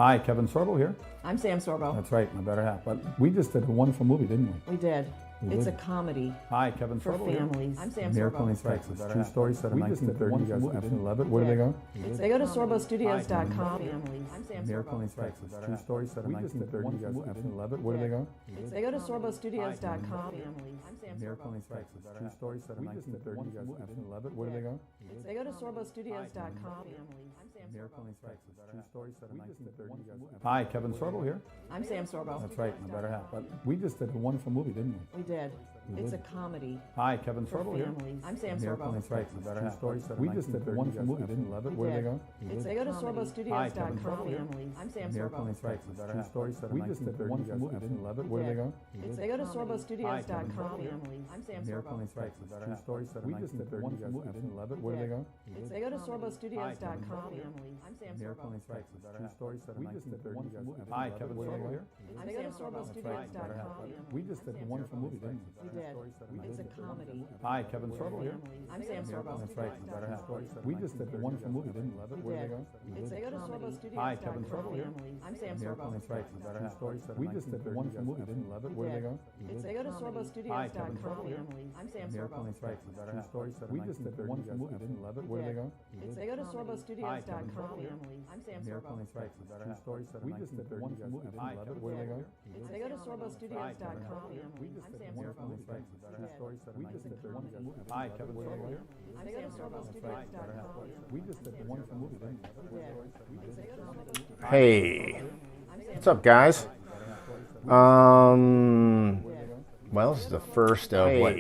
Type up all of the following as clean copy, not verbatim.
Hi, Kevin Sorbo here. I'm Sam Sorbo. That's right, my better half. But we just did a wonderful movie, didn't we? We did. It's a comedy. Hi, Kevin for Sorbo families. Here. I'm Sam Miracle Sorbo. in Texas. True story set in 1930. You guys absolutely love it. Where do they go? They go to sorbostudios.com. I'm Sam Miracle in Texas. True story set in 1930. You guys absolutely love it. Where do they go? They go to sorbostudios.com. I'm Sam Miracle in Texas. True story set in 1930. You guys absolutely love it. Where do they go? They go to sorbostudios.com. Miracle in Texas. True story set in 1930. You guys. Hi, Kevin Sorbo here. I'm Sam Sorbo. That's right, my better half. But we just did a wonderful movie, didn't we? We did. It's a comedy. Hi, Kevin for Sorbo here. families. I'm Sam Miracle in Sorbo. Texas. True story set in 1930. We just did a wonderful movie, didn't we? Love it. Where do they go? They go to sorbostudios.com. I'm Sam Miracle in Sorbo. Texas. True story set in 1930. We just did a wonderful movie, didn't we? Love it. Where do they go? They go to sorbostudios.com. I'm Sam Miracle Sorbo. in Texas. True story set in 1930. We just did a wonderful movie, didn't we? Love it. Where do they go? They go to sorbostudios.com. I'm Sam Miracle in Sorbo. Texas. True story set in 1930. Hi, Kevin Sorbo here. They go to sorbostudios.com. We just did a wonderful movie, didn't we? We did. It's a comedy. Hi, Kevin Sorbo here. I'm Sam Sorbo. That's right, my better half. We just did a wonderful movie, didn't we? Love it. Where do they go? They go to sorbostudios.com. Hi, Kevin Sorbo here. I'm Sam Miracle Sorbo. in Texas. True story set in 1930. We just did a wonderful movie, didn't we? Love it. Where do they go? They go to sorbostudios.com. I'm Sam Miracle Sorbo. in Texas. True story set in 1930. We just did a wonderful movie, didn't we? Love it. Where do they go? They go to sorbostudios.com. I'm Sam Miracle Sorbo. in Texas. True story set in 1930. We just did a wonderful movie, didn't we? Love it. Where do they go? They go to sorbostudios.com. We just I'm did a Sam wonderful Sorbo. movie, Texas. True story set in 1930. Hi, Kevin Sorbo here. They go to sorbostudios.com. We just did a wonderful movie, didn't we? Hey, what's up, guys? Well, this is the first of what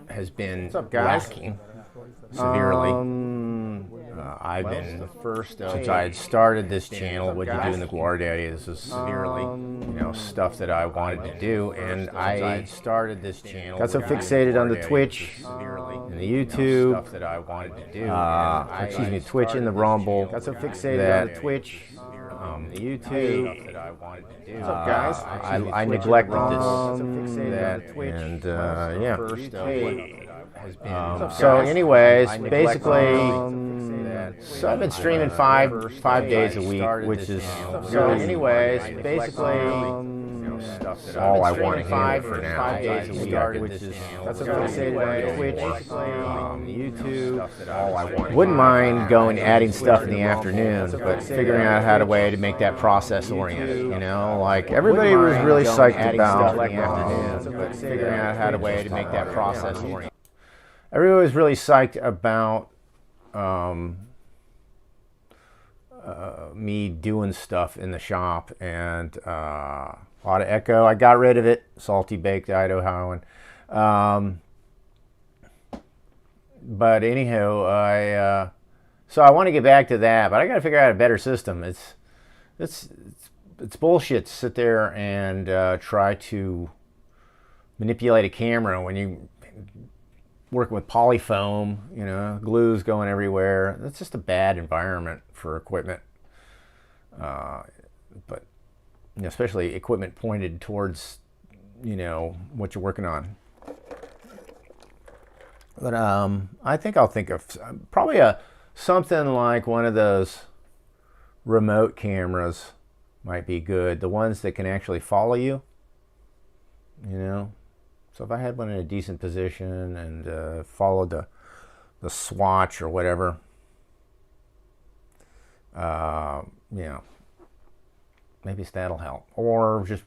has been lacking severely. I've been the first since I had started this channel. What you do in the GWAR Daddy. This is severely, stuff that I wanted to do, and I started this channel. Got so fixated on the Twitch and the YouTube. Stuff that I wanted to do. Excuse me, Twitch and the Rumble. Got so fixated on the Twitch. The YouTube that I wanted to do. What's up, guys? I neglected this, that, and yeah. So, anyways, basically, so I've been streaming five days a week, which is so. Anyways, basically. All I want to hear for now. 5 days a week, which is that's what I say on Twitch, YouTube. All I want. Wouldn't mind going adding stuff in the afternoon, but figuring out how to way to make that process oriented. Like everybody was really psyched about but figuring out how to way to make that process oriented. Everybody was really psyched about me doing stuff in the shop, and a lot of echo. I got rid of it. Salty baked Idahoan. But anyhow, so I want to get back to that, but I got to figure out a better system. It's bullshit to sit there and try to manipulate a camera when you working with polyfoam, glue's going everywhere. That's just a bad environment for equipment. But especially equipment pointed towards, what you're working on. But I think I'll think of probably something like one of those remote cameras might be good. The ones that can actually follow you, So if I had one in a decent position and followed the swatch or whatever, maybe that'll help. Or just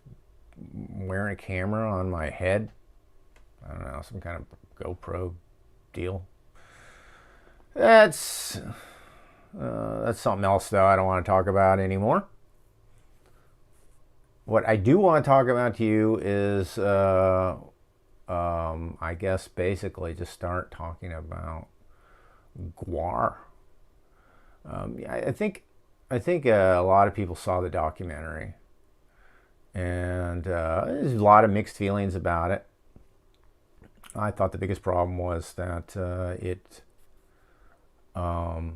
wearing a camera on my head. I don't know, some kind of GoPro deal. That's something else, though, I don't want to talk about anymore. What I do want to talk about to you is, I guess, basically just start talking about GWAR. I think a lot of people saw the documentary, and there's a lot of mixed feelings about it. I thought the biggest problem was that it's an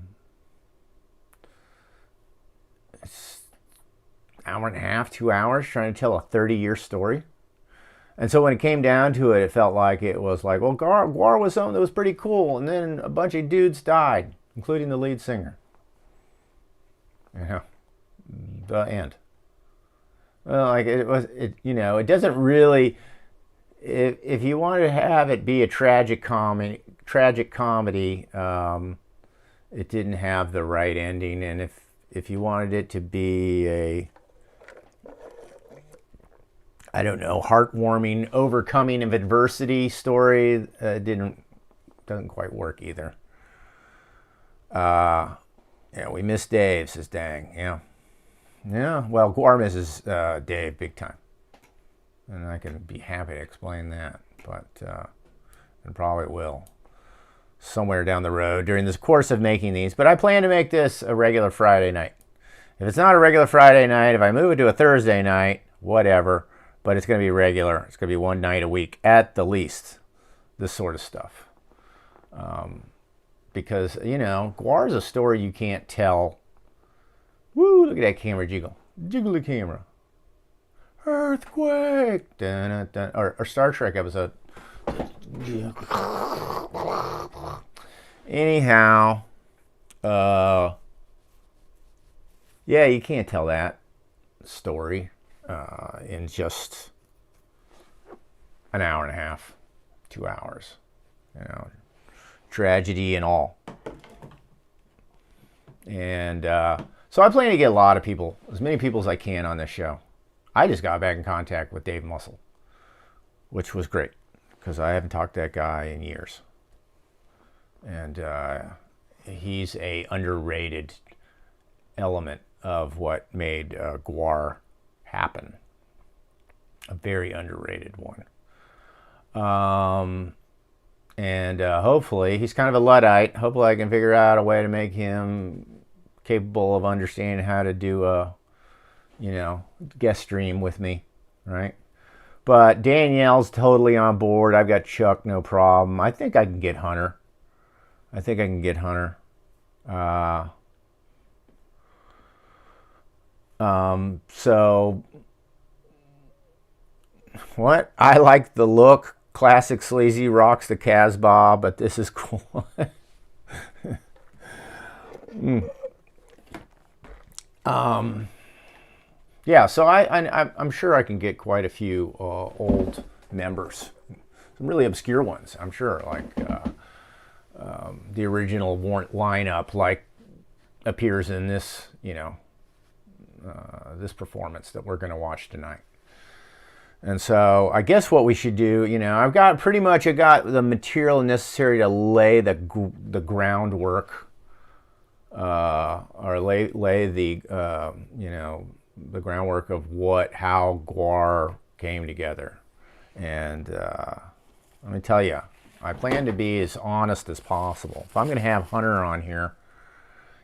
hour and a half, 2 hours trying to tell a 30-year story. And so when it came down to it, it felt like it was like, well, GWAR was something that was pretty cool, and then a bunch of dudes died, including the lead singer. The end. Well, like it doesn't really. If you wanted to have it be a tragic comedy, it didn't have the right ending. And if you wanted it to be a, I don't know, heartwarming, overcoming of adversity story, doesn't quite work either. Yeah, we miss Dave, says Dang. Yeah. Yeah, well, GWAR misses Dave big time. And I can be happy to explain that, but and probably will somewhere down the road during this course of making these. But I plan to make this a regular Friday night. If it's not a regular Friday night, if I move it to a Thursday night, whatever, but it's going to be regular. It's going to be one night a week at the least, this sort of stuff. Because, GWAR is a story you can't tell. Woo, look at that camera jiggle. Jiggle the camera. Earthquake. Dun, dun, dun. Or Star Trek episode. Anyhow, yeah, you can't tell that story in just an hour and a half, 2 hours. Tragedy and all. And so I plan to get a lot of people, as many people as I can on this show. I just got back in contact with Dave Muscle, which was great because I haven't talked to that guy in years. And he's a underrated element of what made GWAR happen. A very underrated one. And hopefully, he's kind of a Luddite. Hopefully I can figure out a way to make him capable of understanding how to do a, guest stream with me, right? But Danielle's totally on board. I've got Chuck, no problem. I think I can get Hunter. So, what? I like the look. Classic sleazy rocks the Casbah, but this is cool. Yeah, so I'm sure I can get quite a few old members, some really obscure ones. I'm sure, like the original Warrant lineup, like appears in this, this performance that we're going to watch tonight. And so I guess what we should do, I've got the material necessary to lay the groundwork, or lay the the groundwork of how GWAR came together. And let me tell you, I plan to be as honest as possible. If I'm going to have Hunter on here,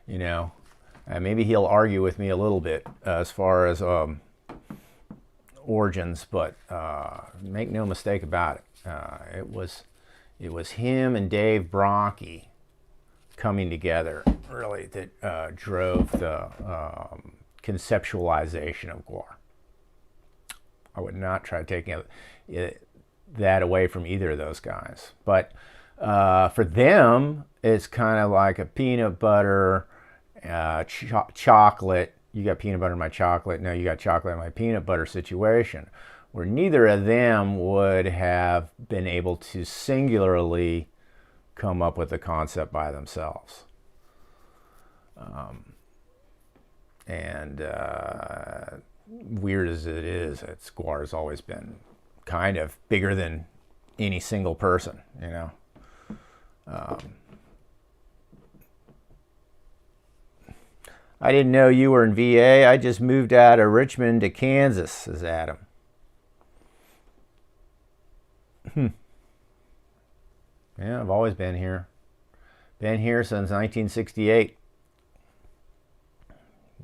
maybe he'll argue with me a little bit as far as origins, but make no mistake about it. It was him and Dave Brocky coming together really that drove the conceptualization of GWAR. I would not try taking that away from either of those guys, but for them, it's kind of like a peanut butter, chocolate. You got peanut butter in my chocolate. No, you got chocolate in my peanut butter situation, where neither of them would have been able to singularly come up with the concept by themselves. And weird as it is, GWAR has always been kind of bigger than any single person, I didn't know you were in VA. I just moved out of Richmond to Kansas, says Adam. Yeah, I've always been here. Been here since 1968.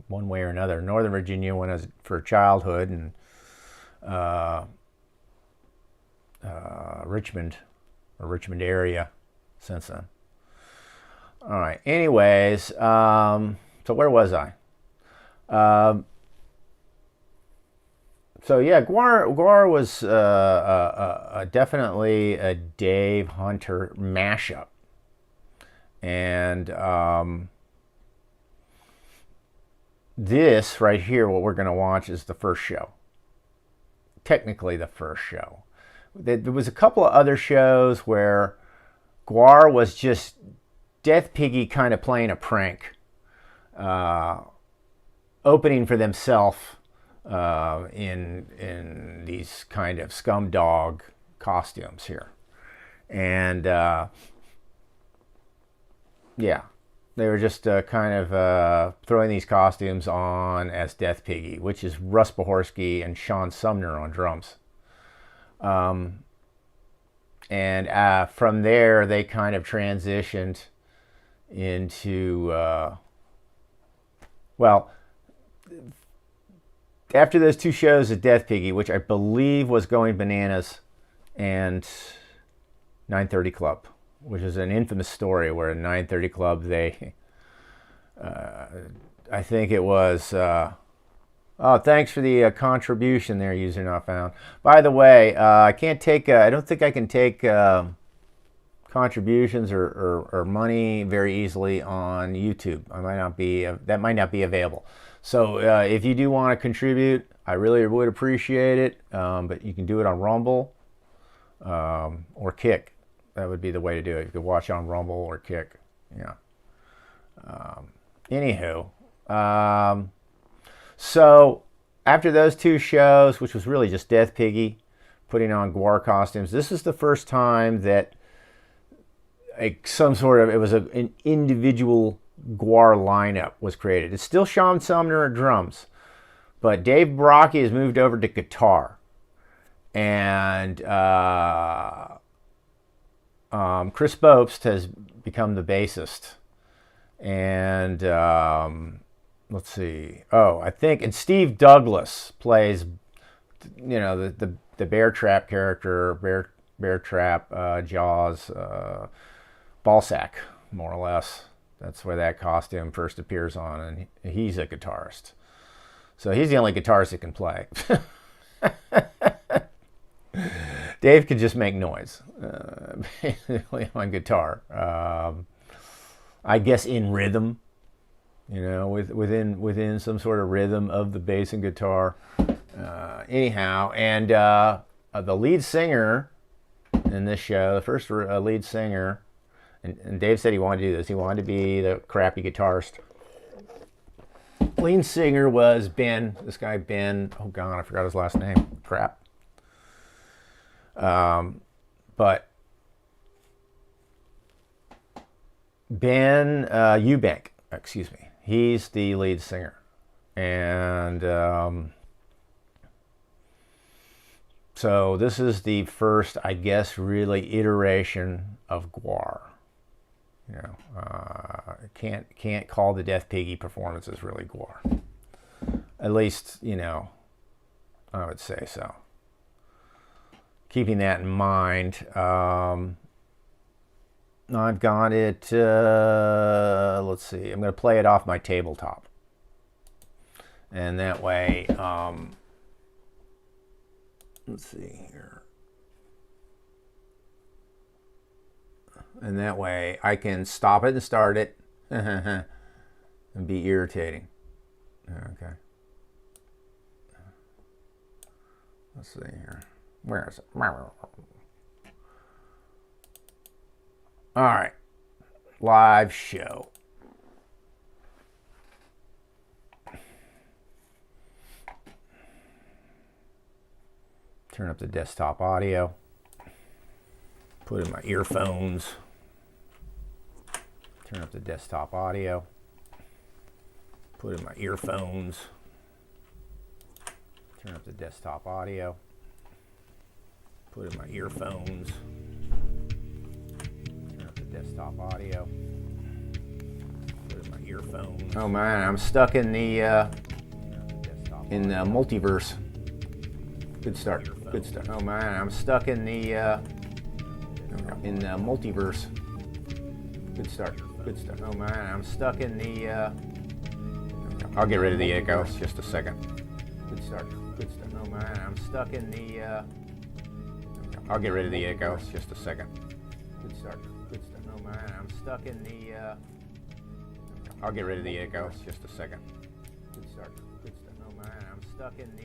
One way or another. Northern Virginia when I was for childhood, and Richmond area since then. All right. Anyways, so where was I? So yeah, GWAR was definitely a Dave Hunter mashup, and this right here, what we're going to watch, is the first show. technically the first show. There was a couple of other shows where GWAR was just Death Piggy kind of playing a prank, opening for themselves in these kind of scum dog costumes here. And yeah, they were just kind of throwing these costumes on as Death Piggy, which is Russ Bohorsky and Sean Sumner on drums. And from there, they kind of transitioned into, well, after those two shows at Death Piggy, which I believe was Going Bananas and 930 Club, which is an infamous story where at 930 Club, they, I think it was, oh, thanks for the contribution there, user not found. By the way, I can't take, I don't think I can take contributions or money very easily on YouTube. I might not be, that might not be available. So if you do want to contribute, I really would appreciate it. But you can do it on Rumble or Kick. That would be the way to do it. You could watch on Rumble or Kick. Yeah. Anywho. So after those two shows, which was really just Death Piggy putting on GWAR costumes, this is the first time that it was an individual GWAR lineup was created. It's still Sean Sumner at drums, but Dave Baraki has moved over to guitar, and Chris Bopst has become the bassist, and let's see. Oh, I think, and Steve Douglas plays, you know, the Bear Trap character, Bear Trap, Jaws, Ballsack, more or less. That's where that costume first appears on, and he's a guitarist. So he's the only guitarist that can play. Dave can just make noise, basically on guitar. I guess in rhythm. You know, within some sort of rhythm of the bass and guitar. Anyhow, and the lead singer in this show, the first lead singer, and Dave said he wanted to do this. He wanted to be the crappy guitarist. Lead singer was Ben. This guy Ben. Oh God, I forgot his last name. Crap. But Ben Eubank. Excuse me. He's the lead singer. And so this is the first, I guess, really iteration of GWAR. You know, can't call the Death Piggy performances really GWAR. At least, you know, I would say so. Keeping that in mind, I've got it, let's see, I'm going to play it off my tabletop. And that way, let's see here. And that way I can stop it and start it and be irritating. Okay. Let's see here. Where is it? All right, live show. Turn up the desktop audio. Put in my earphones. Turn up the desktop audio. Put in my earphones. Turn up the desktop audio. Put in my earphones. Desktop audio. Put in my earphones. Oh man, I'm stuck in the multiverse. Good start. Good start. Oh man, I'm stuck in the multiverse. Good start. Good start. Oh man, I'm stuck in the. I'll get rid of the echo. Just a second. Good start. Good start. Oh man, I'm stuck in the. I'll get rid of the echo. Just a second. Good start. Good start. Oh man, I'm stuck in the. I'll get rid of the echo. Just a second. Good start. Good start. Oh man, I'm stuck in the.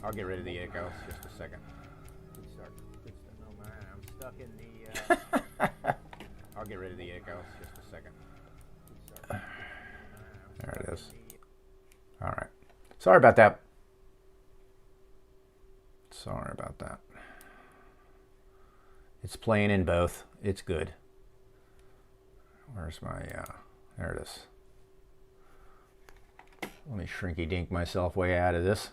I'll get rid of the echo. Just a second. Good start. Good start. Oh man, I'm stuck in the. I'll get rid of the echo. Just a second. Good start. There it is. All right. Sorry about that. Sorry about that. It's playing in both. It's good. Where's my, there it is. Let me shrinky dink myself way out of this.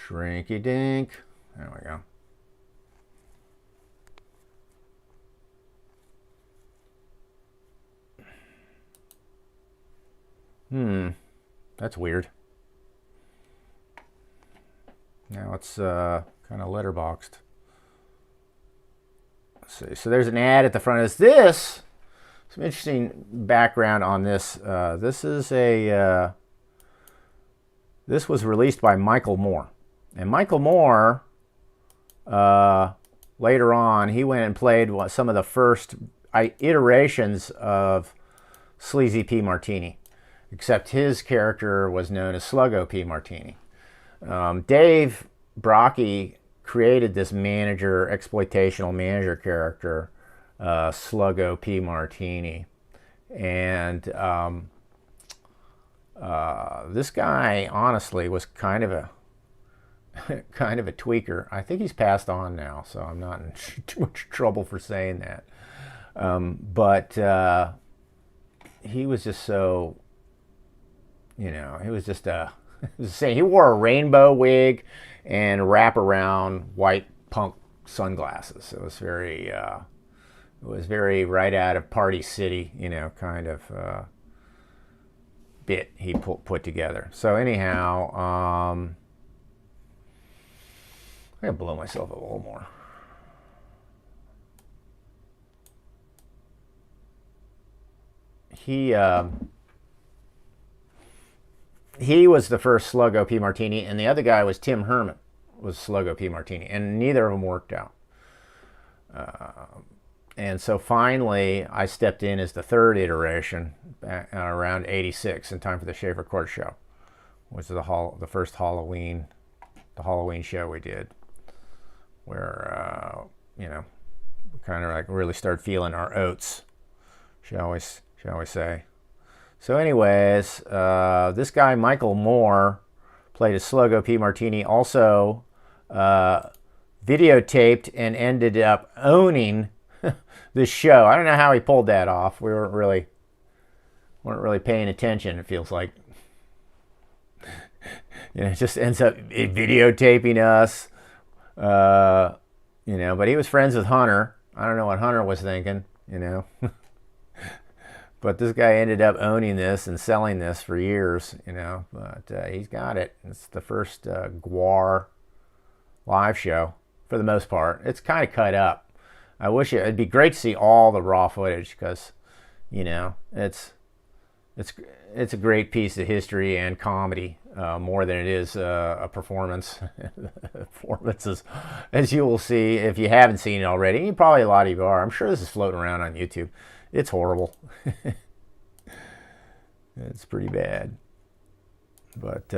Shrinky dink. There we go. That's weird. Now it's kind of letterboxed. Let's see. So there's an ad at the front of this. Some interesting background on this. This was released by Michael Moore. And Michael Moore, later on, he went and played some of the first iterations of Sleazy P. Martini. Except his character was known as Sluggo P. Martini. Dave Brocky created this exploitational manager character, Sluggo P. Martini. And this guy, honestly, was kind of a tweaker. I think he's passed on now, so I'm not in too much trouble for saying that. But he was just so... he was just he wore a rainbow wig and wraparound white punk sunglasses. It was very right out of Party City, kind of bit he put together. So anyhow, I'm gonna blow myself up a little more. He was the first Sluggo P. Martini, and the other guy was Tim Herman, was Sluggo P. Martini, and neither of them worked out. And so finally, I stepped in as the third iteration around '86, in time for the Schaefer Court show, which was the first Halloween show we did, where we kind of like really started feeling our oats, shall we say. So anyways, this guy, Michael Moore, played a Sluggo P. Martini, also videotaped and ended up owning this show. I don't know how he pulled that off. We weren't really paying attention, it feels like. It just ends up videotaping us. But he was friends with Hunter. I don't know what Hunter was thinking, But this guy ended up owning this and selling this for years, But he's got it. It's the first GWAR live show, for the most part. It's kind of cut up. I wish it'd be great to see all the raw footage, because, it's a great piece of history and comedy, more than it is a performance. Performances, as you will see if you haven't seen it already. And probably a lot of you are. I'm sure this is floating around on YouTube. It's horrible. It's pretty bad. But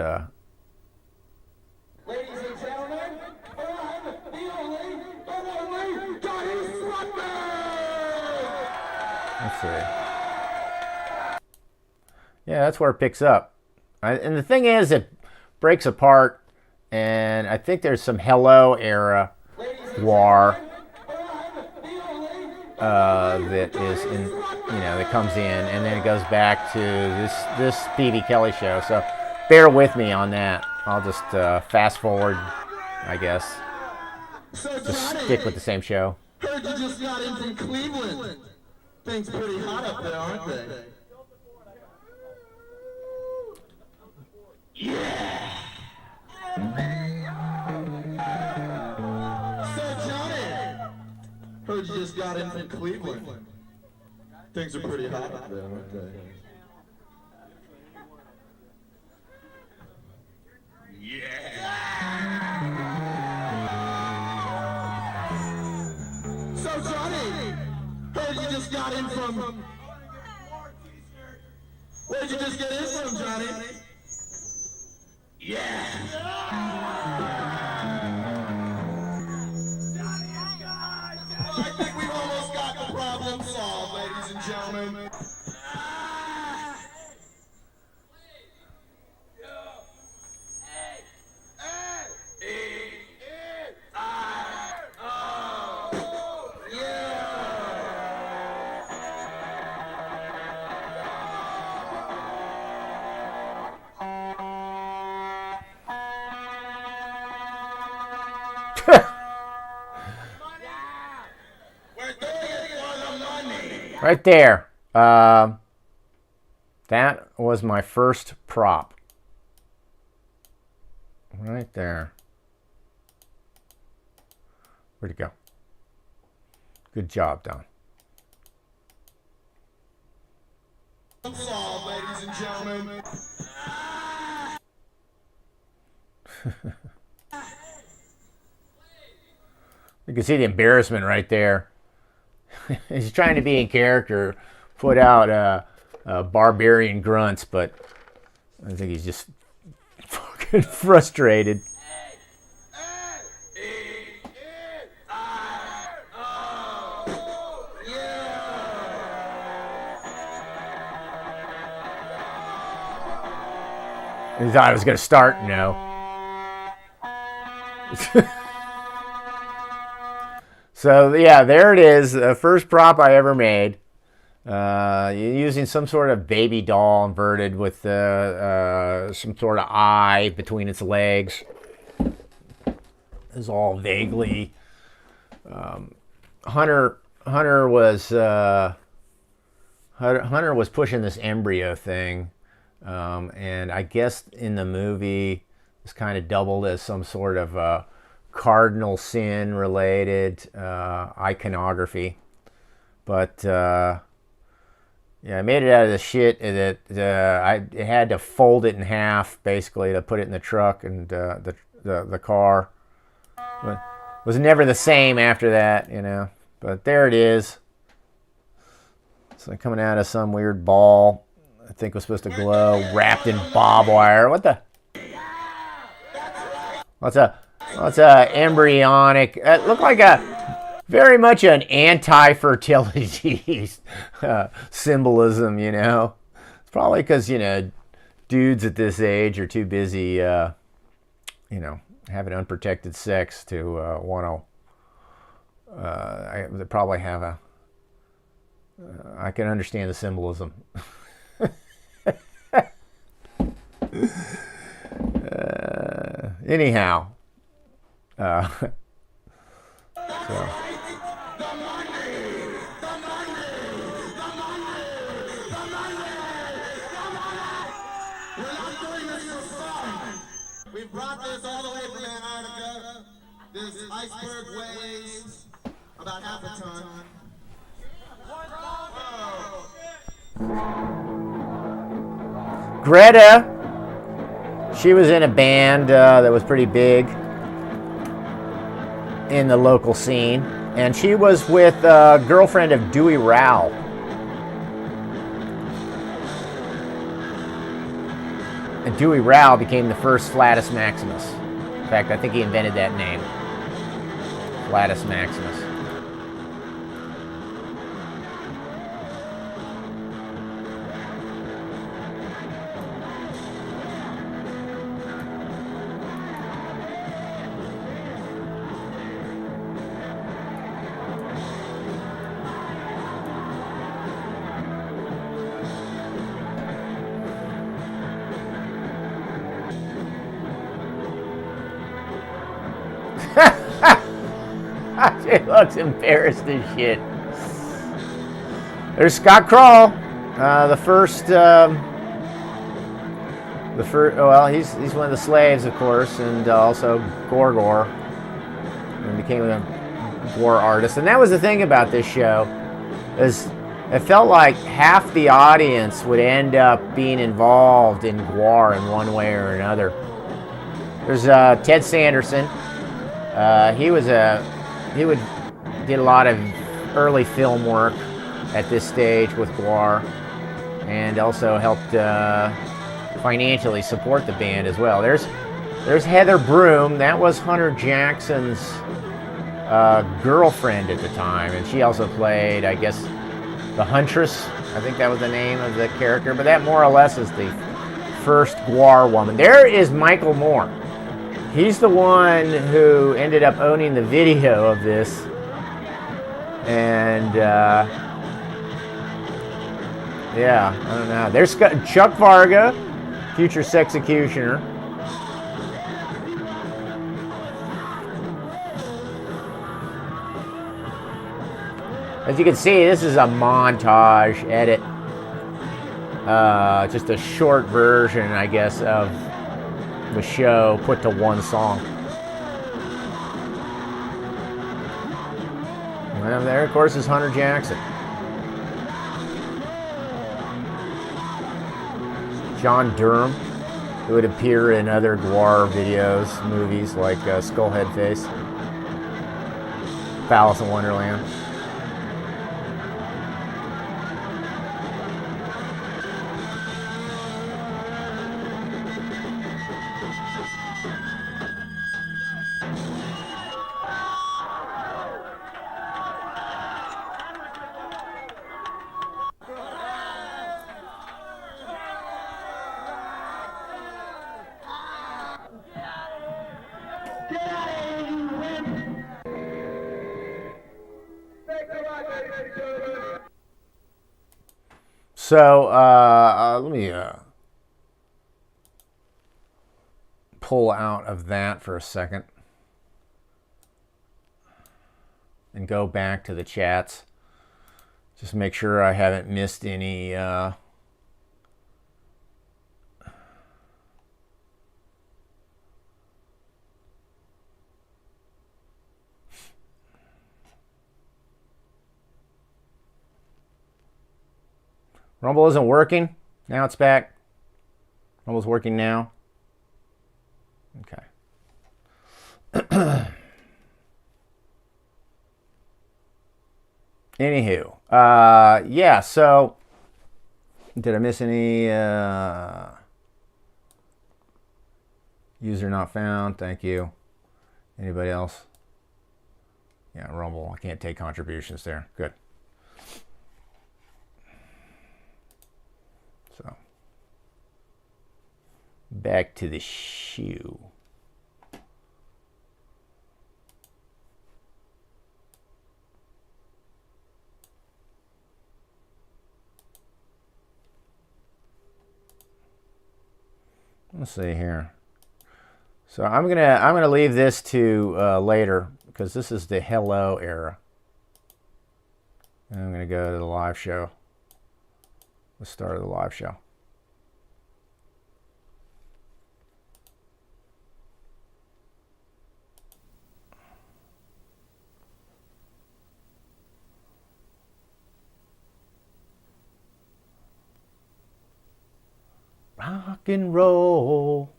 ladies and gentlemen, the only Johnny Slugman! Let's see. Yeah, that's where it picks up. And the thing is, it breaks apart, and I think there's some Hello era GWAR that is in, that comes in, and then it goes back to this P.V. Kelly show. So bear with me on that. I'll just fast forward, I guess. Just stick with the same show. Heard you just got in from Cleveland. Things pretty hot up there, aren't they? Yeah. So Johnny, heard you just got in from Cleveland. Things are pretty hot up there, aren't they? Yeah. So Johnny, heard heard you just got in from... Where'd you just get in from, Johnny? Yeah! Well, I think we've almost got the problem solved, ladies and gentlemen. Right there. That was my first prop. Right there. Where'd it go? Good job, Don. Solved, ladies and gentlemen. You can see the embarrassment right there. He's trying to be in character, put out barbarian grunts, but I think he's just fucking frustrated. He thought I was going to start, no. So, yeah, there it is. The first prop I ever made. Using some sort of baby doll inverted with some sort of eye between its legs. It's all vaguely... Hunter was pushing this embryo thing. And I guess in the movie, it's kind of doubled as some sort of... cardinal sin related iconography, but yeah, I made it out of the shit that I had to fold it in half basically to put it in the truck, and the car was never the same after that, you know. But there it is. So coming out of some weird ball I think was supposed to glow, wrapped in barbed wire. What the? What's a embryonic? It looked like very much an anti-fertility symbolism, you know. It's probably because, you know, dudes at this age are too busy, you know, having unprotected sex to want to. They probably have a. I can understand the symbolism. Anyhow. So. We brought this all the way from Antarctica. This iceberg weighs about half a ton. Greta, she was in a band that was pretty big in the local scene, and she was with a girlfriend of Dewey Rao. And Dewey Rao became the first Flatus Maximus. In fact, I think he invented that name, Flatus Maximus. She looks embarrassed as shit. There's Scott Crawl, the first. Well, he's one of the slaves, of course, and also GWAR, and became a GWAR artist. And that was the thing about this show, is it felt like half the audience would end up being involved in GWAR in one way or another. There's Ted Sanderson. He did a lot of early film work, at this stage with GWAR, and also helped financially support the band as well. There's Heather Broom. That was Hunter Jackson's girlfriend at the time, and she also played, I guess, the Huntress. I think that was the name of the character, but that more or less is the first GWAR woman. There is Michael Moore. He's the one who ended up owning the video of this, and yeah, I don't know. There's Chuck Varga, future Sexecutioner. As you can see, this is a montage edit. Just a short version, I guess, of the show put to one song. And there, of course, is Hunter Jackson. John Durham, who would appear in other GWAR videos, movies like Skullhead Face, Alice in Wonderland. So let me pull out of that for a second and go back to the chats. Just make sure I haven't missed any Rumble isn't working. Now it's back. Rumble's working now. Okay. Anywho, yeah, so did I miss any user not found? Thank you. Anybody else? Yeah, Rumble. I can't take contributions there. Good. So, back to the shoe. Let's see here. So I'm gonna leave this to later because this is the hello era. And I'm gonna go to the live show. The start of the live show. Rock and roll.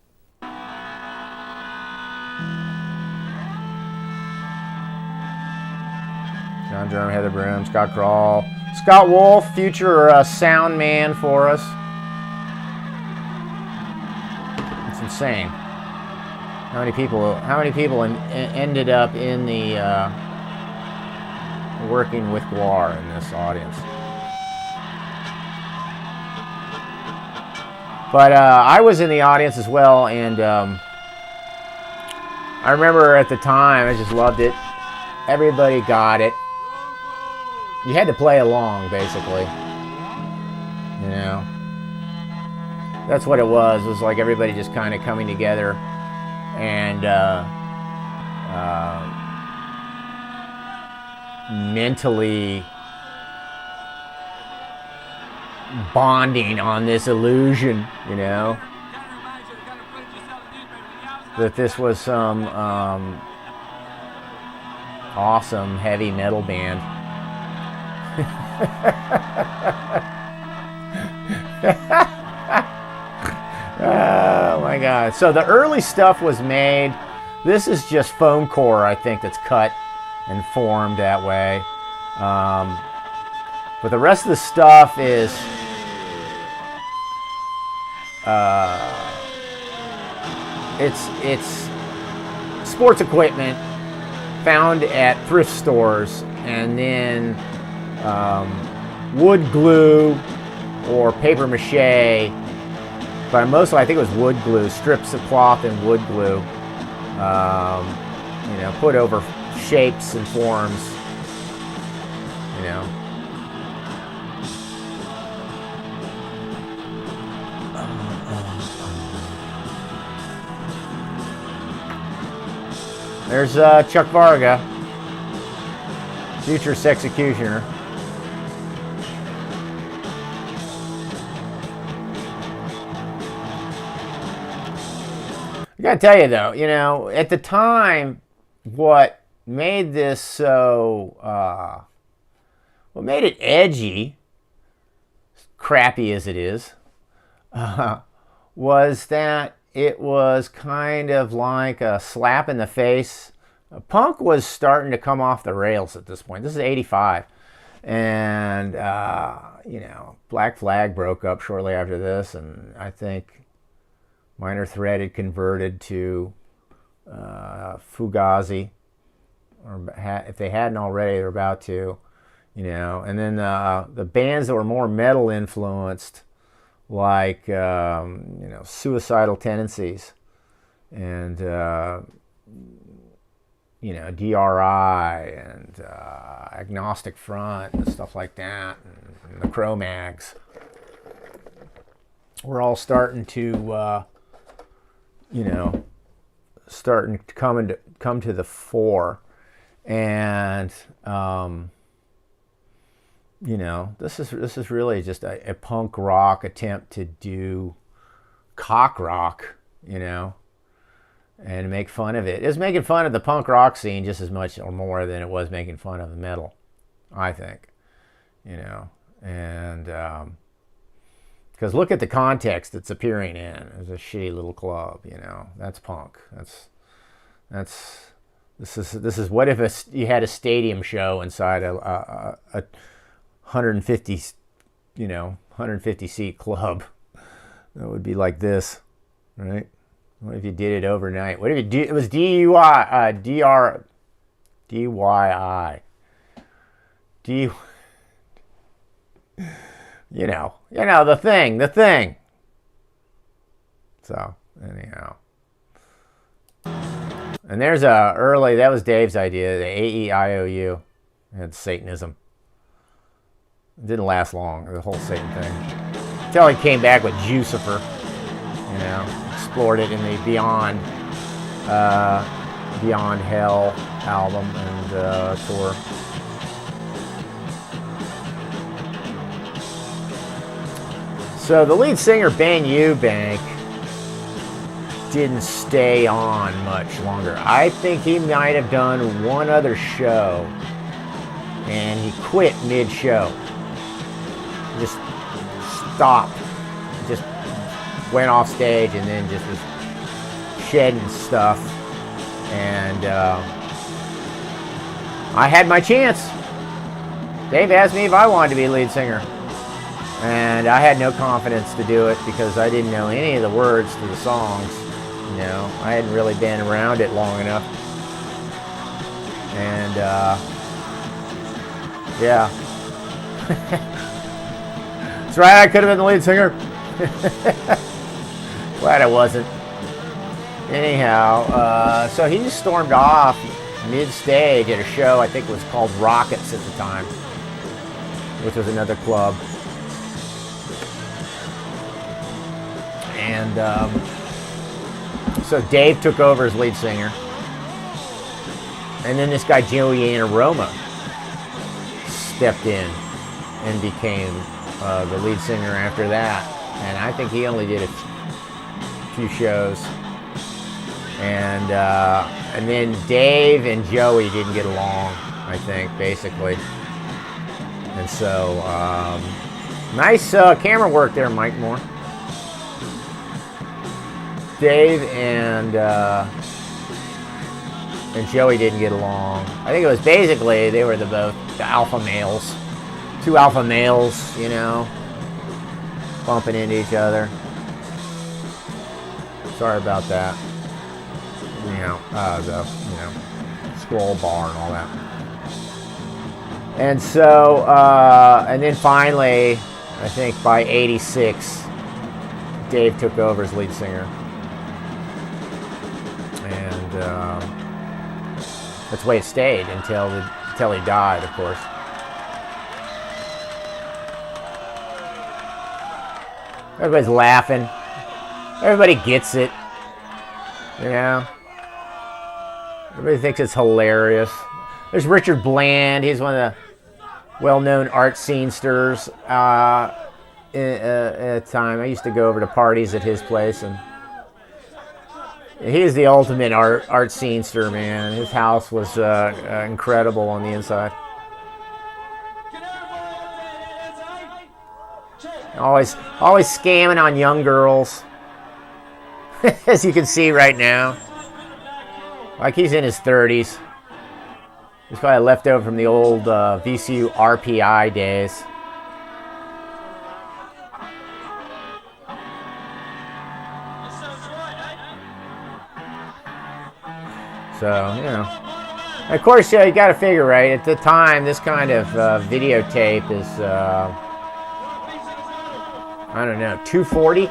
John Durham, Heather Broom, Scott Crawl, Scott Wolf, future sound man for us. It's insane. How many people ended up in the working with GWAR in this audience? But I was in the audience as well, and I remember at the time I just loved it. Everybody got it. You had to play along, basically. You know, that's what it was. It was like everybody just kind of coming together and mentally bonding on this illusion, you know, that this was some awesome heavy metal band. Oh my God. So the early stuff was made. This is just foam core, I think, that's cut and formed that way. But the rest of the stuff is it's sports equipment found at thrift stores, and then wood glue or paper mache. But mostly, I think it was wood glue, strips of cloth and wood glue, you know, put over shapes and forms, you know. There's Chuck Varga, future executioner. I gotta tell you though, you know, at the time, what made this so, what made it edgy, crappy as it is, was that it was kind of like a slap in the face. Punk was starting to come off the rails at this point. This is '85. And, you know, Black Flag broke up shortly after this, and I think Minor Threat had converted to Fugazi, or if they hadn't already, they're about to, you know. And then the bands that were more metal influenced, like you know, Suicidal Tendencies, and you know, DRI, and Agnostic Front, and stuff like that, and the Cro-Mags. We're all starting to you know, starting to come to the fore, and you know, this is really just a punk rock attempt to do cock rock, you know, and make fun of it. It was making fun of the punk rock scene just as much or more than it was making fun of the metal, I think, you know. And because look at the context it's appearing in. It's a shitty little club, you know. That's punk. This is what if you had a stadium show inside a 150, you know, 150 seat club. That would be like this, right? What if you did it overnight? What if you do? It was DYI. You know, the thing. So anyhow, and there's that was Dave's idea, the AEIOU, had Satanism. It didn't last long, the whole Satan thing, until he came back with Jucifer, you know, explored it in the Beyond Hell album and tour. So the lead singer, Ben Eubank, didn't stay on much longer. I think he might have done one other show, and he quit mid-show. Just stopped. Just went off stage and then just was shedding stuff. And I had my chance. Dave asked me if I wanted to be lead singer. And I had no confidence to do it because I didn't know any of the words to the songs. You know, I hadn't really been around it long enough. And, yeah. That's right, I could have been the lead singer. Glad I wasn't. Anyhow, so he just stormed off mid-stage at a show, I think it was called Rockets at the time, which was another club. And so Dave took over as lead singer. And then this guy, Joey Anaroma, stepped in and became the lead singer after that. And I think he only did a few shows. And then Dave and Joey didn't get along, I think, basically. And so, nice camera work there, Mike Moore. Dave and Joey didn't get along. I think it was basically they were both the alpha males to two alpha males, you know, bumping into each other. Sorry about that. You know, the scroll bar and all that. And so, and then finally, I think by '86, Dave took over as lead singer. And that's the way it stayed until he died, of course. Everybody's laughing. Everybody gets it. You know? Everybody thinks it's hilarious. There's Richard Bland. He's one of the well-known art scenesters at the time. I used to go over to parties at his place, and he is the ultimate art scenester, man. His house was incredible on the inside. Always scamming on young girls, as you can see right now. Like he's in his 30s. He's probably left over from the old VCU RPI days. So, you know. And of course, you got to figure, right? At the time, this kind of videotape is, I don't know, 240?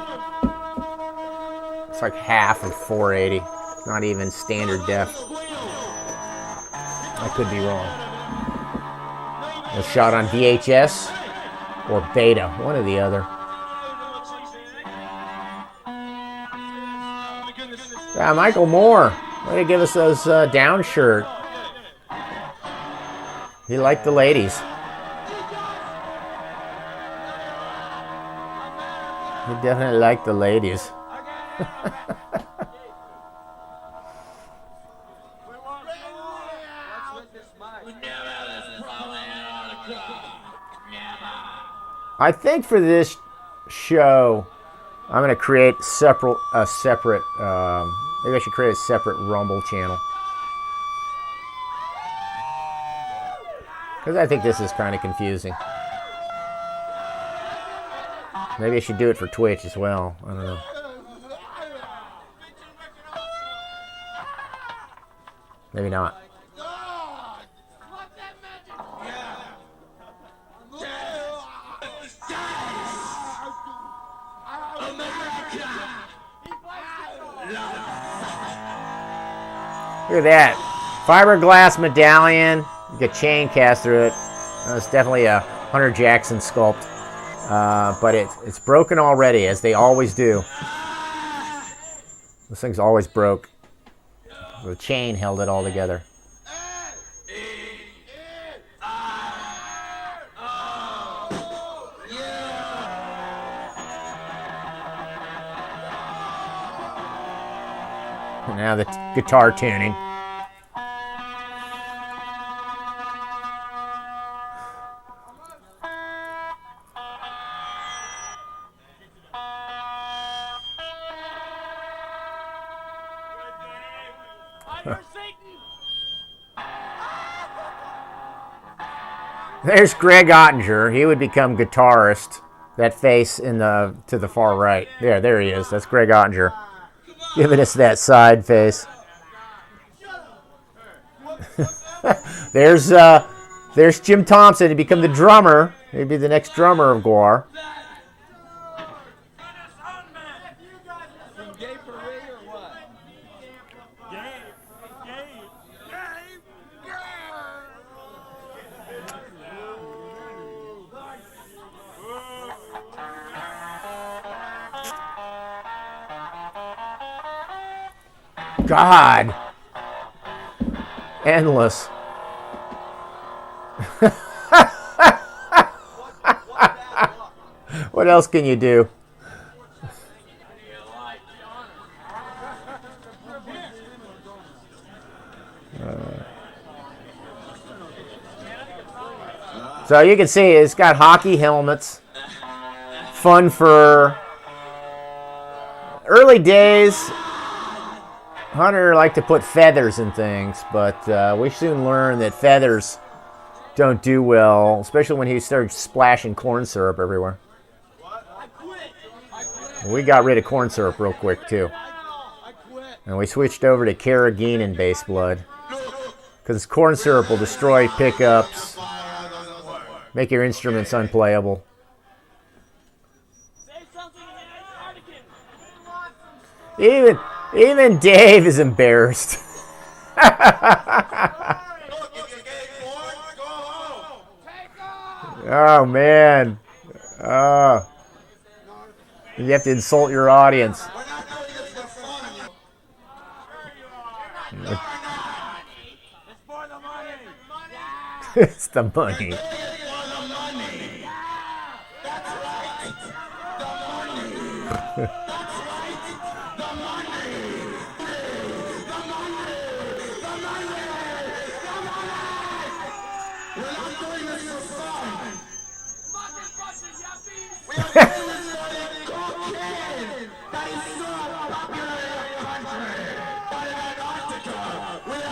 It's like half of 480. Not even standard def. I could be wrong. It was shot on VHS or Beta, one or the other. Yeah, Michael Moore, way to give us those down shirt. He liked the ladies. He definitely liked the ladies. I think for this show, I'm going to create a separate, maybe I should create a separate Rumble channel. Because I think this is kind of confusing. Maybe I should do it for Twitch as well. I don't know. Maybe not. Look at that. Fiberglass medallion. You get chain cast through it. It's definitely a Hunter Jackson sculpt. But it's broken already, as they always do. This thing's always broke. The chain held it all together. And now the guitar tuning. There's Greg Ottinger. He would become guitarist. That face to the far right. There he is. That's Greg Ottinger. Giving us that side face. There's Jim Thompson to become the drummer. He'd be the next drummer of GWAR. God. Endless. What else can you do? So you can see it's got hockey helmets. Fun for early days. Hunter liked to put feathers in things, but we soon learned that feathers don't do well, especially when he started splashing corn syrup everywhere. We got rid of corn syrup real quick, too. And we switched over to carrageenan base blood. Because corn syrup will destroy pickups, make your instruments unplayable. Even Dave is embarrassed. Oh, man. You have to insult your audience. It's the money.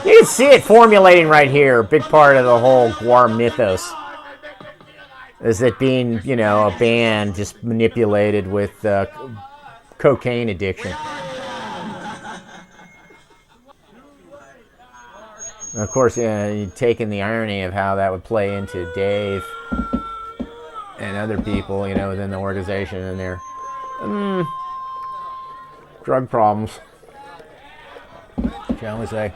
You can see it formulating right here. Big part of the whole GWAR mythos is it being, you know, a band just manipulated with cocaine addiction. And of course, you're taking the irony of how that would play into Dave and other people, you know, within the organization and their drug problems, shall we say.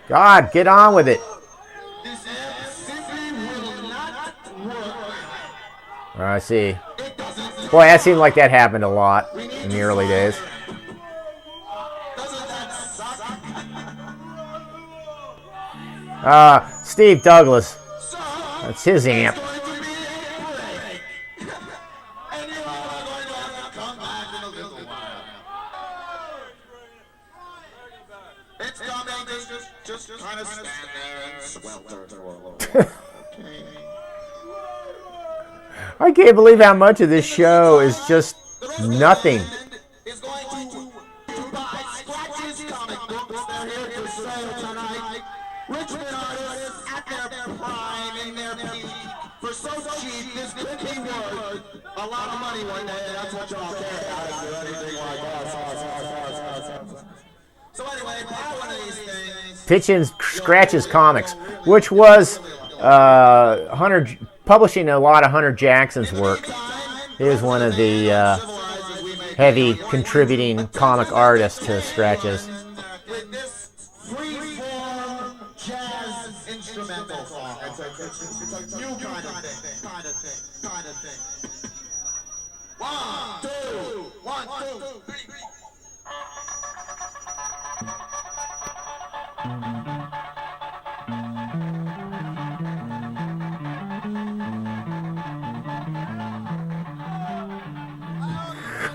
God, get on with it. I see. Boy, that seemed like that happened a lot in the early days. Steve Douglas. That's his amp. It's coming, just kind of stand there and swelter for a little while. I can't believe how much of this show is just nothing. Is going to buy Scratch's comic books. They're here for sale tonight. Richmond artists at their prime, in their peak. For so cheap, this could be worth a lot of money one day. That's what y'all care about if you're anything like us. So anyway, buy one of these things. Pitching Scratch's Comics, which was publishing a lot of Hunter Jackson's work. He was one of the heavy contributing comic artists to Scratch's. With this free-form jazz instrumental song. It's a new kind of thing. 1, 2, 1, 2, 3.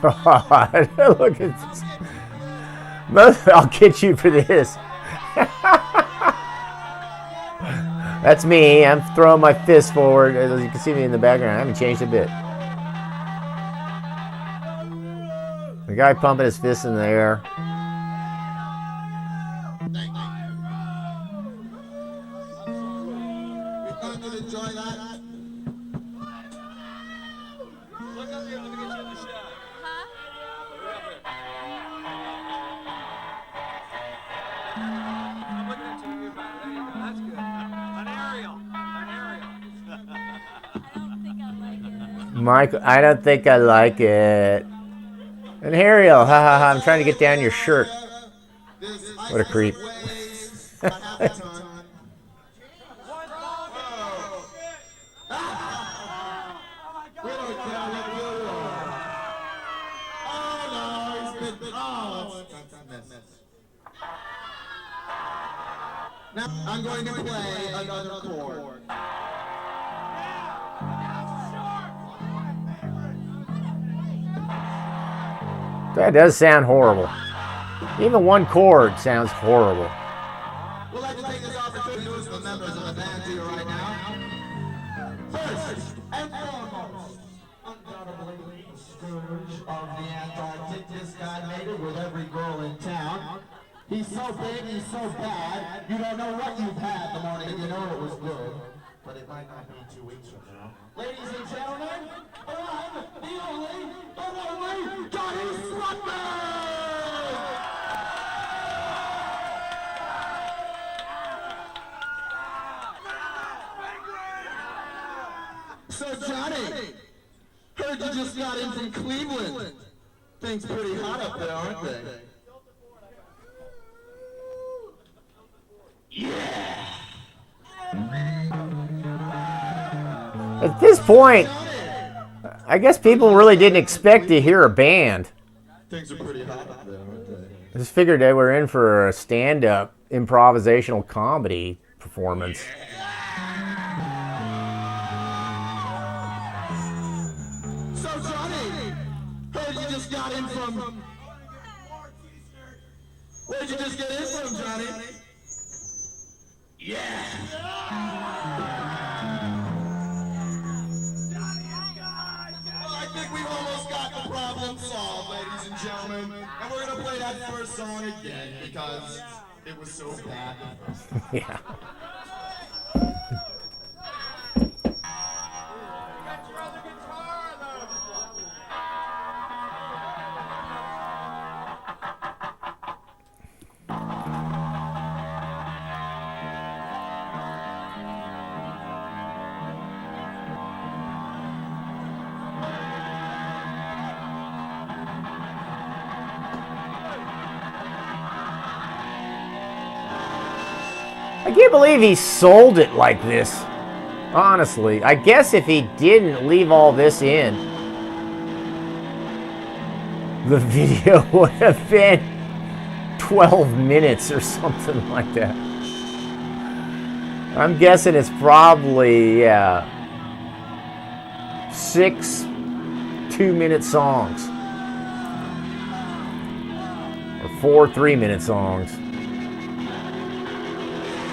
God, look at this. I'll get you for this. That's me. I'm throwing my fist forward. As you can see me in the background. I haven't changed a bit. The guy pumping his fist in the air. Enjoy that. Mike, I don't think I like it. And Ariel, ha ha ha, I'm trying to get down your shirt. What a creep. Now I'm going to play another chord. That does sound horrible. Even one chord sounds horrible. We'd like to take this opportunity to introduce the members of the band to you right now. First and foremost, undoubtedly the scourge of the Antarctic. This guy made it with every girl in town. He's so big, he's so bad, you don't know what you've had the morning, and you know it was good. But it might not be 2 weeks from now. Ladies and gentlemen, the one, the only Johnny Slutman! So Johnny, heard you just got in from Cleveland. Things pretty hot up there, aren't they? Yeah! At this point, I guess people really didn't expect to hear a band. Things are pretty hot up there, aren't they? I just figured they were in for a stand-up improvisational comedy performance. So Johnny, heard you just got in from... Where'd you just get in from, Johnny? Yeah! Well, I think we've almost got the problem solved, ladies and gentlemen. And we're gonna play that first song again because it was so bad. Yeah. I can't believe he sold it like this. Honestly, I guess if he didn't leave all this in, the video would have been 12 minutes or something like that. I'm guessing it's probably, yeah, 6 2-minute songs. Or 4 3-minute songs.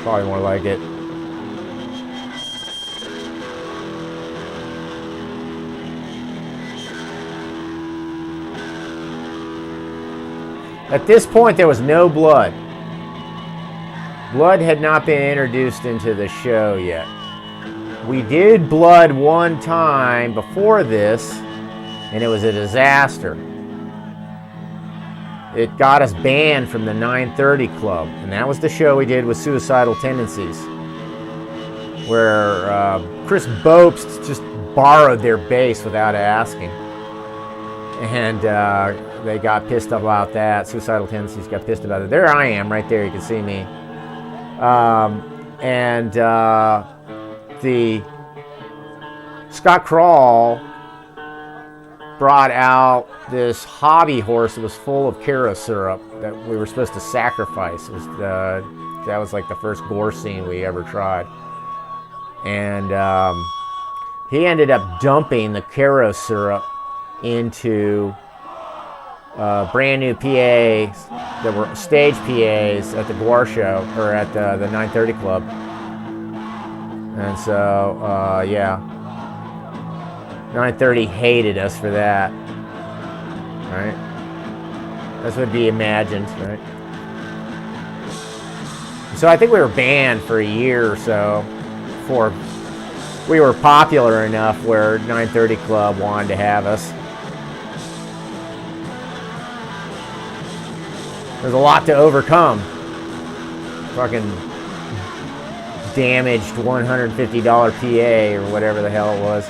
Probably more like it. At this point, there was no blood. Blood had not been introduced into the show yet. We did blood one time before this, and it was a disaster. It got us banned from the 9:30 Club, and that was the show we did with Suicidal Tendencies, where Chris Bopst just borrowed their bass without asking, and they got pissed about that. Suicidal Tendencies got pissed about it. There I am, right there. You can see me. The Scott Crawl brought out this hobby horse that was full of Caro syrup that we were supposed to sacrifice. It was that was like the first GWAR scene we ever tried. And he ended up dumping the Caro syrup into brand new PAs that were stage PAs at the GWAR show, or at the 9:30 Club. And so, yeah. 9:30 hated us for that, right? That's what be imagined, right? So I think we were banned for a year or so before we were popular enough where 9:30 Club wanted to have us. There's a lot to overcome. Fucking damaged $150 PA or whatever the hell it was.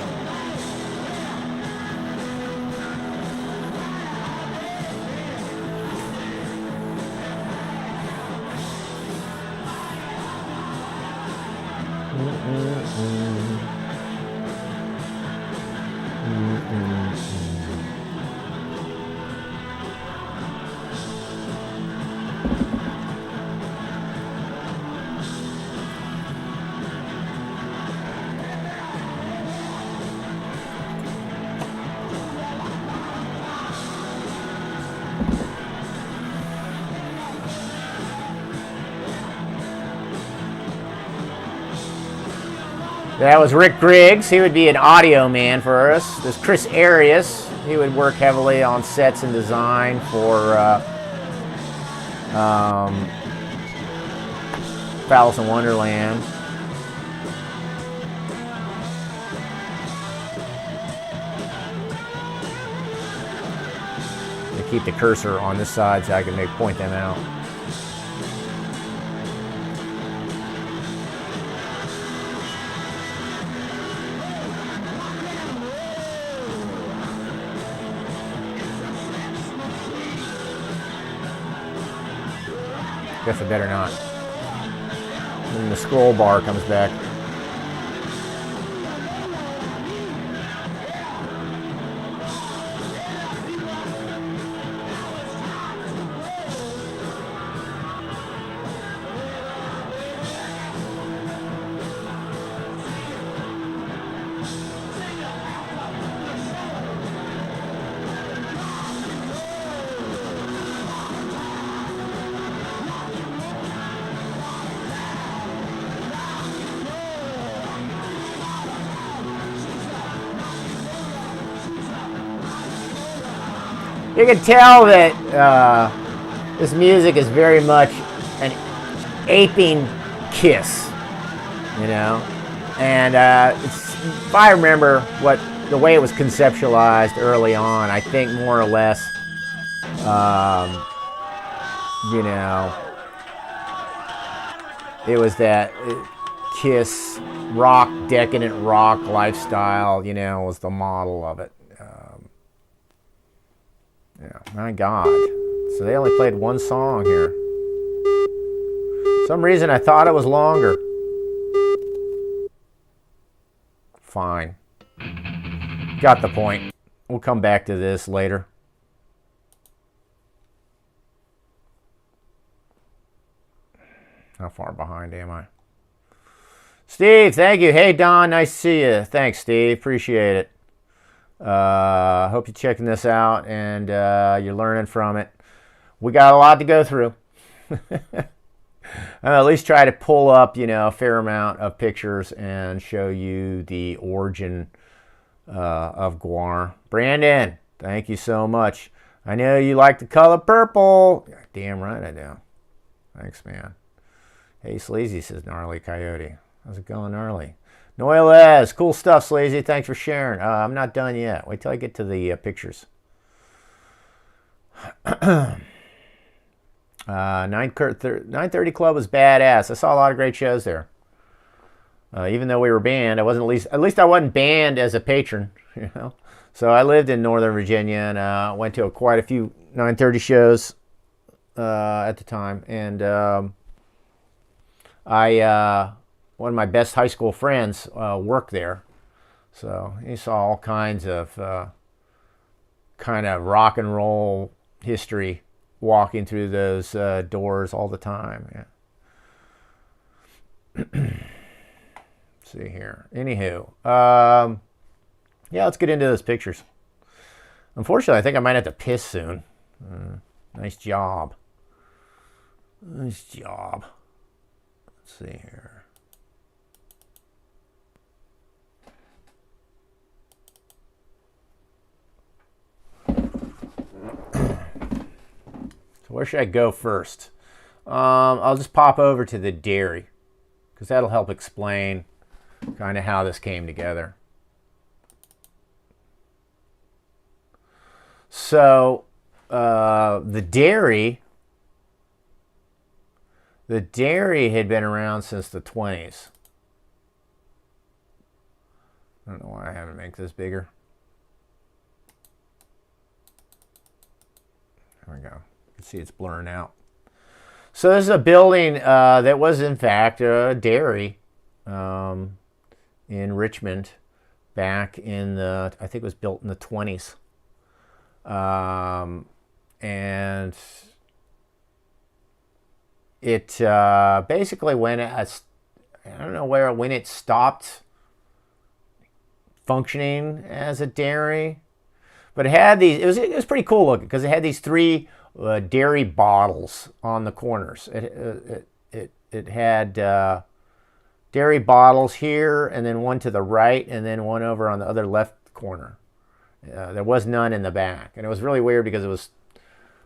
That was Rick Griggs. He would be an audio man for us. There's Chris Arias. He would work heavily on sets and design for Alice in Wonderland. I keep the cursor on this side so I can point them out. Guess I better not. And the scroll bar comes back. You can tell that this music is very much an aping Kiss, you know, and if I remember the way it was conceptualized early on, I think more or less, you know, it was that Kiss rock, decadent rock lifestyle, you know, was the model of it. Yeah, my God. So they only played one song here. For some reason I thought it was longer. Fine. Got the point. We'll come back to this later. How far behind am I? Steve, thank you. Hey, Don, nice to see you. Thanks, Steve. Appreciate it. Hope you're checking this out and you're learning from it. We got a lot to go through. I'll at least try to pull up, you know, a fair amount of pictures and show you the origin of GWAR. Brandon, thank you so much. I know you like the color purple. Damn right I do. Thanks, man. Hey, Sleazy, says Gnarly Coyote. How's it going, Gnarly? Noelez, cool stuff, Sleazy. Thanks for sharing. I'm not done yet. Wait till I get to the pictures. 930 Club was badass. I saw a lot of great shows there. Even though we were banned, I wasn't at least I wasn't banned as a patron. You know, so I lived in Northern Virginia and went to quite a few 930 shows at the time, and one of my best high school friends worked there, so he saw all kinds of kind of rock and roll history walking through those doors all the time. Yeah. Let's see here. Anywho, yeah, let's get into those pictures. Unfortunately, I think I might have to piss soon. Nice job. Nice job. Let's see here. So where should I go first? I'll just pop over to the dairy because that'll help explain kind of how this came together. So the dairy had been around since the 20s. I don't know why I haven't made this bigger. There we go. You can see it's blurring out. So this is a building that was in fact a dairy in Richmond back in the, I think it was built in the 20s. And it basically when I don't know when it stopped functioning as a dairy, but it had these, it was pretty cool looking because it had these three dairy bottles on the corners. It had dairy bottles here, and then one to the right, and then one over on the other left corner. There was none in the back, and it was really weird because it was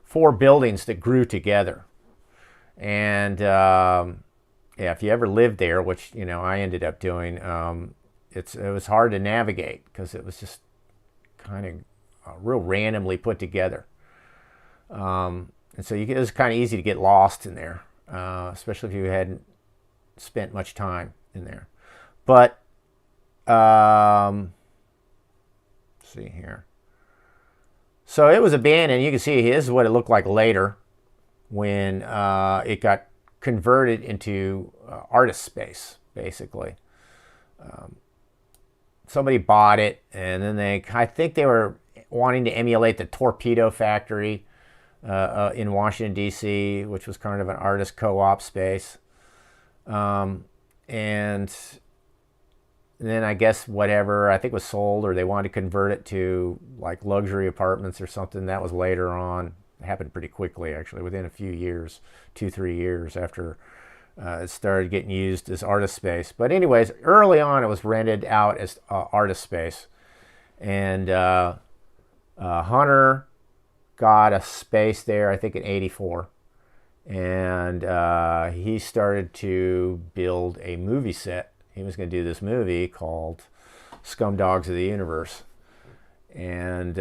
4 buildings that grew together. And yeah, if you ever lived there, which I ended up doing, it was hard to navigate because it was just kind of real randomly put together. And so it was kind of easy to get lost in there, especially if you hadn't spent much time in there. But let's see here. So it was abandoned. You can see this is what it looked like later when it got converted into artist space, basically. Somebody bought it, and then I think they were wanting to emulate the Torpedo Factory in Washington, D.C., which was kind of an artist co-op space. And then I guess whatever, I think it was sold, or they wanted to convert it to like luxury apartments or something. That was later on. It happened pretty quickly, actually, within a few years, 2-3 years after it started getting used as artist space. But anyways, early on it was rented out as artist space. And Hunter got a space there, I think in '84. And he started to build a movie set. He was going to do this movie called Scumdogs of the Universe. And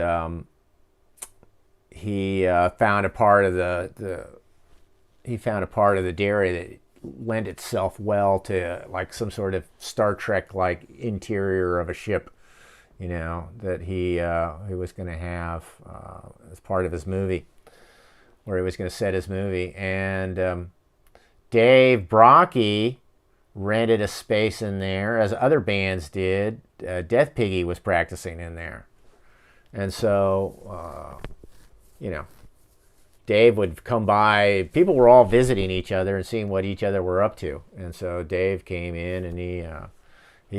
he found a part of the dairy that lent itself well to like some sort of Star Trek like interior of a ship, that he was going to have as part of his movie, where he was going to set his movie. And Dave Brocky rented a space in there, as other bands did. Death Piggy was practicing in there. And so, Dave would come by. People were all visiting each other and seeing what each other were up to. And so Dave came in and he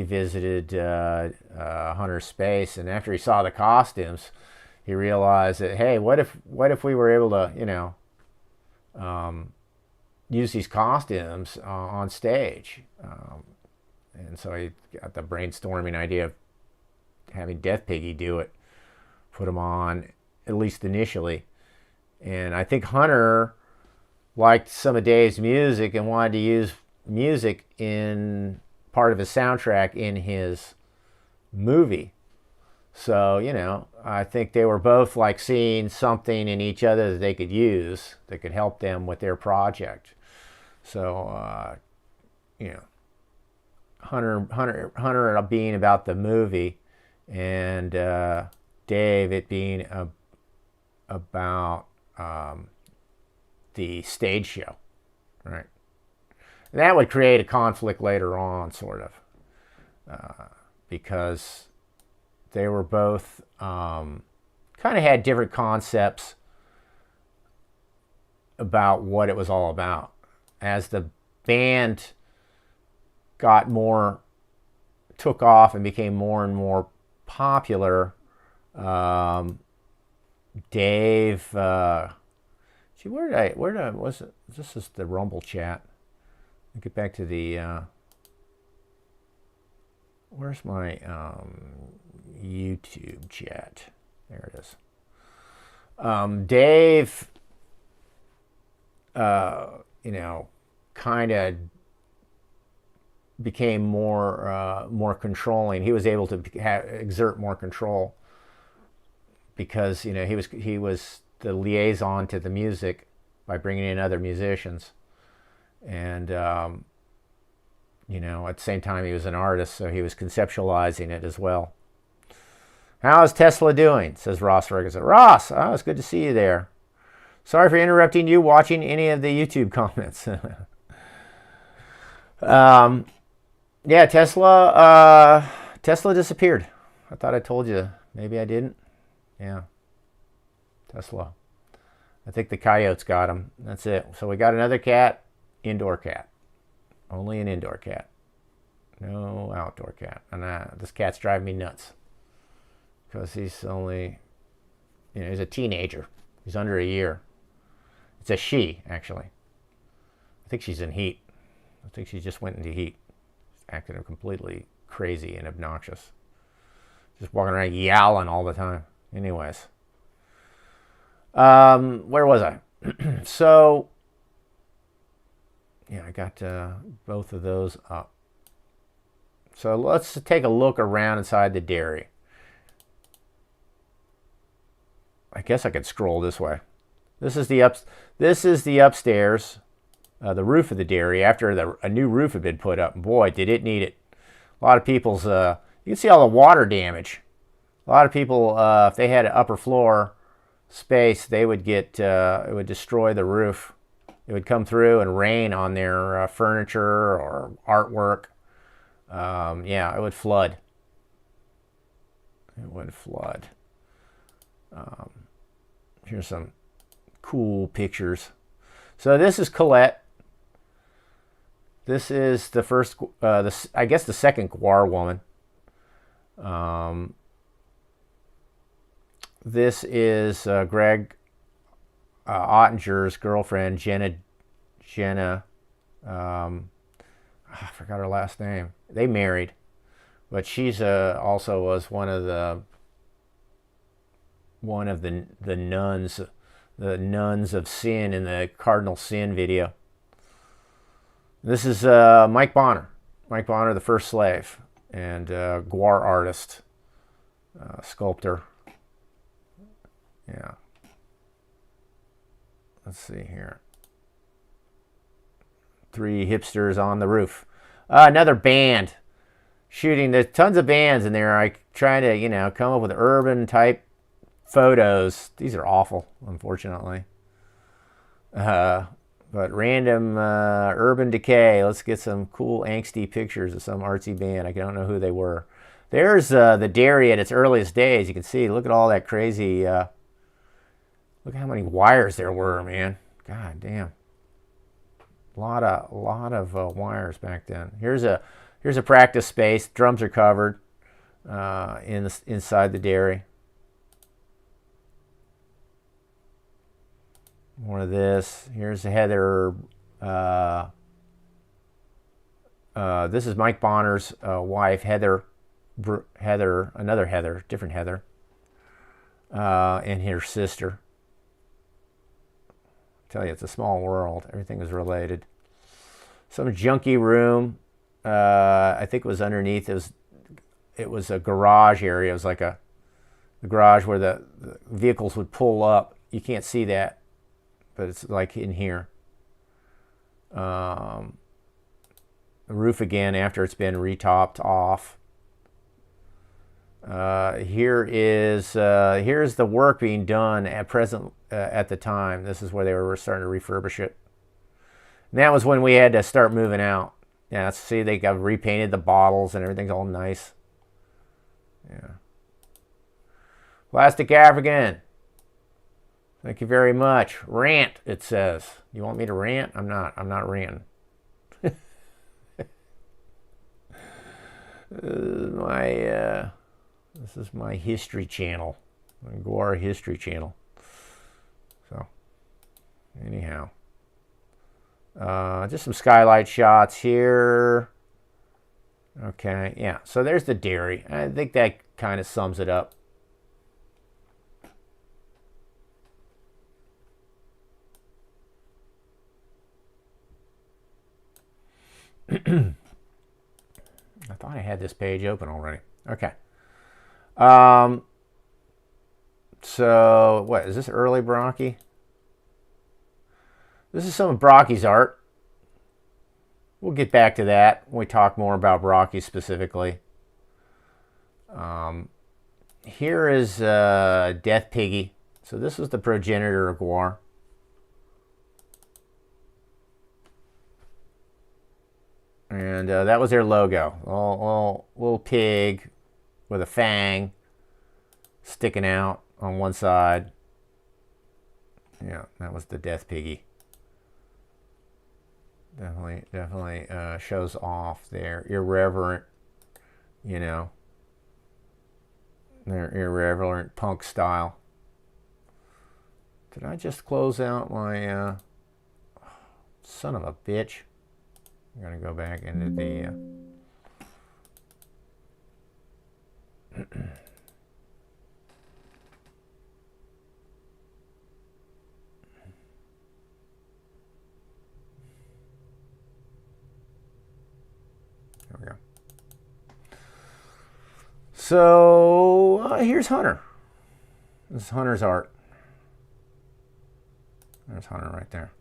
visited Hunter's space. And after he saw the costumes, he realized that, hey, what if we were able to, use these costumes on stage? And so he got the brainstorming idea of having Death Piggy do it, put them on, at least initially. And I think Hunter liked some of Dave's music and wanted to use music in part of his soundtrack in his movie. So, I think they were both like seeing something in each other that they could use that could help them with their project. So, Hunter being about the movie, and Dave it being about the stage show, right? And that would create a conflict later on, sort of, because they were both kind of had different concepts about what it was all about. As the band took off and became more and more popular, Dave, was it? This is the Rumble chat. I'll get back to the, where's my YouTube chat? There it is. Dave, kind of became more controlling. He was able to exert more control because he was the liaison to the music by bringing in other musicians, and at the same time he was an artist, so he was conceptualizing it as well. How is Tesla doing? Says Ross Ferguson. Ross, it's good to see you there. Sorry for interrupting you watching any of the YouTube comments. Yeah, Tesla disappeared. I thought I told you. Maybe I didn't. Yeah. Tesla. I think the coyotes got him. That's it. So we got another cat. Indoor cat. Only an indoor cat. No outdoor cat. And this cat's driving me nuts. Because he's only, he's a teenager. He's under a year. It's a she, actually. I think she's in heat. I think she just went into heat. She's acting completely crazy and obnoxious. Just walking around yowling all the time. Anyways. Where was I? So, Yeah, I got both of those up. So let's take a look around inside the dairy. I guess I could scroll this way. This is the upstairs, the roof of the dairy after a new roof had been put up. Boy, did it need it. A lot of people's, you can see all the water damage. A lot of people, if they had an upper floor space, they would get, it would destroy the roof. It would come through and rain on their furniture or artwork. Yeah, it would flood. It would flood. Here's some cool pictures. So this is Colette. This is the first, I guess the second GWAR woman. This is Greg Ottinger's girlfriend, Jenna. I forgot her last name. They married, but she's also was one of the nuns, the nuns of sin in the Cardinal Sin video. This is Mike Bonner. Mike Bonner, the first slave, and GWAR artist, sculptor. Yeah. Let's see here. 3 hipsters on the roof. Another band shooting. There's tons of bands in there. I trying to, you know, come up with urban type photos. These are awful, unfortunately. But random urban decay. Let's get some cool angsty pictures of some artsy band. I don't know who they were. There's the dairy at its earliest days. You can see. Look at all that crazy. Look at how many wires there were, man. God damn. A lot of wires back then. Here's a practice space. Drums are covered inside the dairy. More of this. Here's Heather. This is Mike Bonner's wife, Heather. Another Heather, different Heather, and her sister. I tell you, it's a small world. Everything is related. Some junky room. I think it was underneath. It was a garage area. It was like the garage where the vehicles would pull up. You can't see that, but it's like in here. The roof again after it's been retopped off. Here's the work being done at present at the time. This is where they were starting to refurbish it. And that was when we had to start moving out. Yeah, see, they got repainted the bottles and everything's all nice. Yeah. Plastic African. Thank you very much. Rant, it says. You want me to rant? I'm not ranting. This is my history channel, my GWAR history channel. So, anyhow, just some skylight shots here. Okay, yeah. So there's the dairy. I think that kind of sums it up. I thought I had this page open already. Okay. So, what, is this early Brocky? This is some of Brocky's art. We'll get back to that when we talk more about Brocky specifically. Here is Death Piggy. So this was the progenitor of GWAR. And that was their logo. Little pig with a fang sticking out on one side. Yeah, that was the Death Piggy. Definitely shows off their irreverent, you know, their irreverent punk style. Did I just close out my son of a bitch? I'm gonna go back into the So here's Hunter. This is Hunter's art. There's Hunter right there.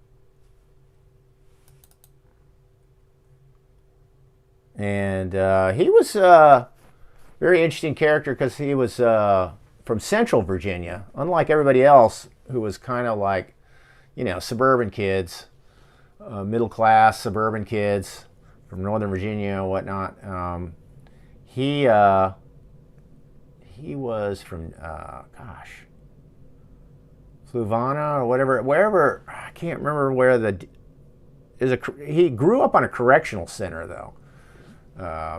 And he was a very interesting character because he was from Central Virginia, unlike everybody else who was kind of like, you know, suburban kids, middle class suburban kids from Northern Virginia and whatnot. He was from, Fluvanna or whatever, wherever, I can't remember where he grew up on a correctional center though,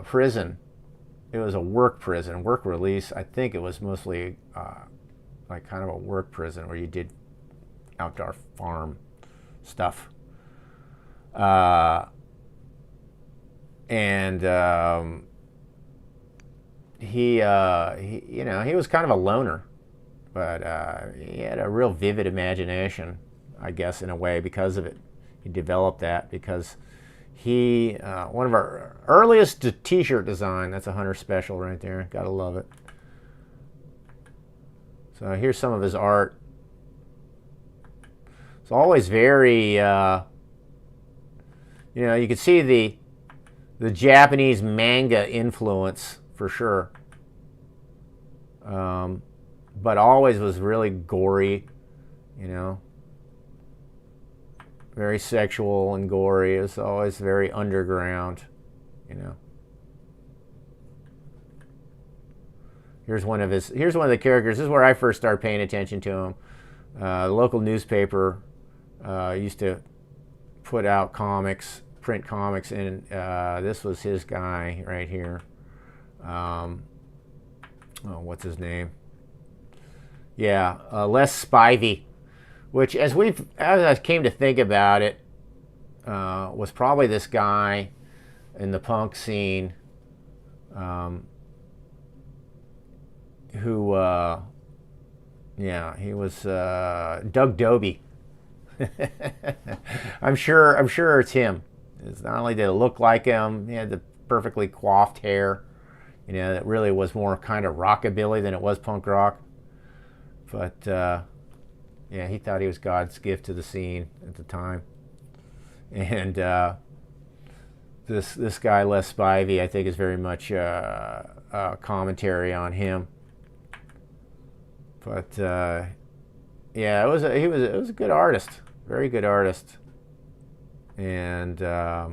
prison. It was a work prison, work release. I think it was mostly like kind of a work prison where you did outdoor farm stuff. He you know, he was kind of a loner, but he had a real vivid imagination, I guess, in a way because of it. He developed that because he, one of our earliest t-shirt design, that's a Hunter special right there. Gotta love it. So here's some of his art. It's always very, you know, you can see the Japanese manga influence for sure. But always was really gory, you know. Very sexual and gory. It was always very underground, you know. Here's one of the characters. This is where I first started paying attention to him. The local newspaper used to put out comics, print comics, and this was his guy right here. Oh, what's his name? Yeah, Les Spivey, which, as I came to think about it, was probably this guy in the punk scene who, yeah, he was Doug Doby. I'm sure it's him. It's not only did it look like him, he had the perfectly coiffed hair, you know, that really was more kind of rockabilly than it was punk rock. But yeah, he thought he was God's gift to the scene at the time. And this guy Les Spivey, I think, is very much a commentary on him. But yeah, it was a good artist, very good artist. And yeah,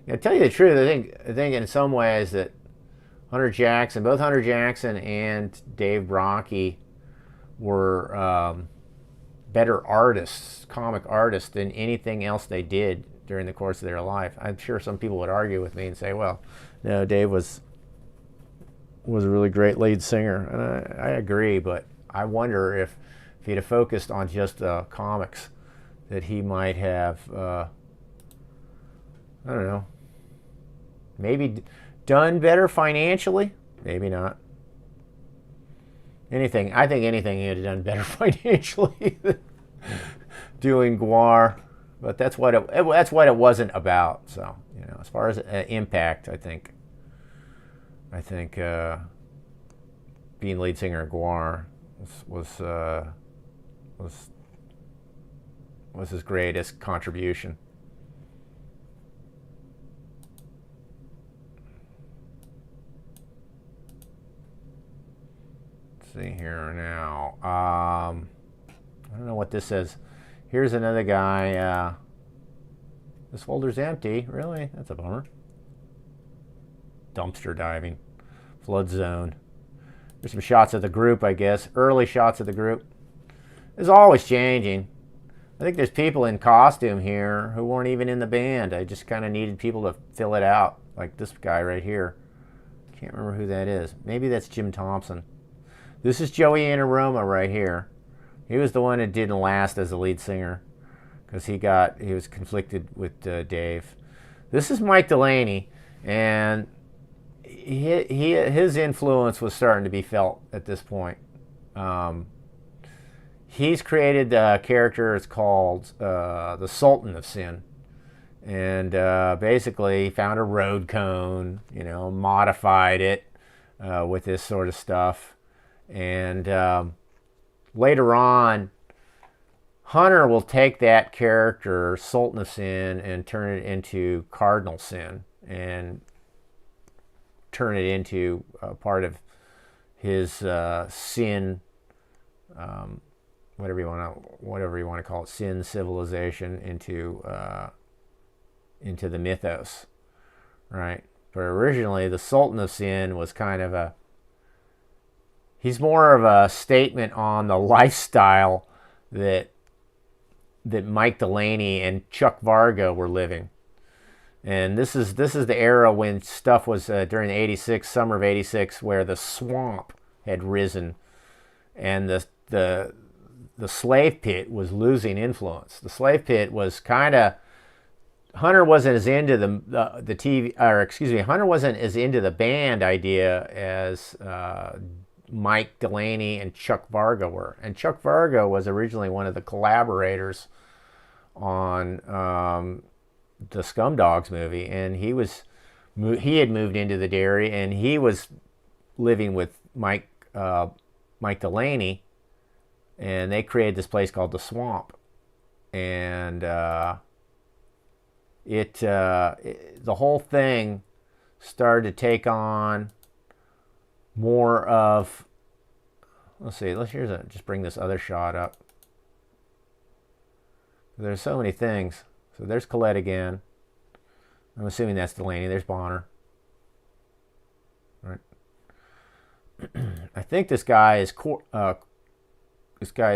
to tell you the truth, I think in some ways that both Hunter Jackson and Dave Brockie were better artists, comic artists, than anything else they did during the course of their life. I'm sure some people would argue with me and say, well, no, Dave was a really great lead singer. And I agree, but I wonder if he'd have focused on just comics, that he might have, I don't know, maybe done better financially. Maybe not. I think anything he would have done better financially than doing GWAR. But that's what it wasn't about. So, you know, as far as impact, I think being lead singer of GWAR was his greatest contribution. Let's see here now. I don't know what this says. Here's another guy. This folder's empty. Really? That's a bummer. Dumpster diving. Flood zone. There's some shots of the group, I guess. Early shots of the group. It's always changing. I think there's people in costume here who weren't even in the band. I just kind of needed people to fill it out, like this guy right here. Can't remember who that is. Maybe that's Jim Thompson. This is Joey Anaroma right here. He was the one that didn't last as a lead singer because he was conflicted with Dave. This is Mike Delaney, and his influence was starting to be felt at this point. He's created a character. It's called the Sultan of Sin, and basically found a road cone, you know, modified it, with this sort of stuff. And later on, Hunter will take that character, Sultan of Sin, and turn it into Cardinal Sin, and turn it into part of his sin, whatever you want to call it, sin civilization, into the mythos, right? But originally, the Sultan of Sin was kind of he's more of a statement on the lifestyle that Mike Delaney and Chuck Varga were living. And this is the era when stuff was during the summer of '86, where the swamp had risen, and the slave pit was losing influence. The slave pit was kind of, Hunter wasn't as into the TV, or excuse me, Hunter wasn't as into the band idea as Mike Delaney and Chuck Varga were. And Chuck Varga was originally one of the collaborators on the Scumdogs movie, and he had moved into the dairy, and he was living with Mike Delaney, and they created this place called the Swamp. And the whole thing started to take on more of, let's just bring this other shot up. There's so many things. So there's Colette again. I'm assuming that's Delaney. There's Bonner. Right. I think this guy is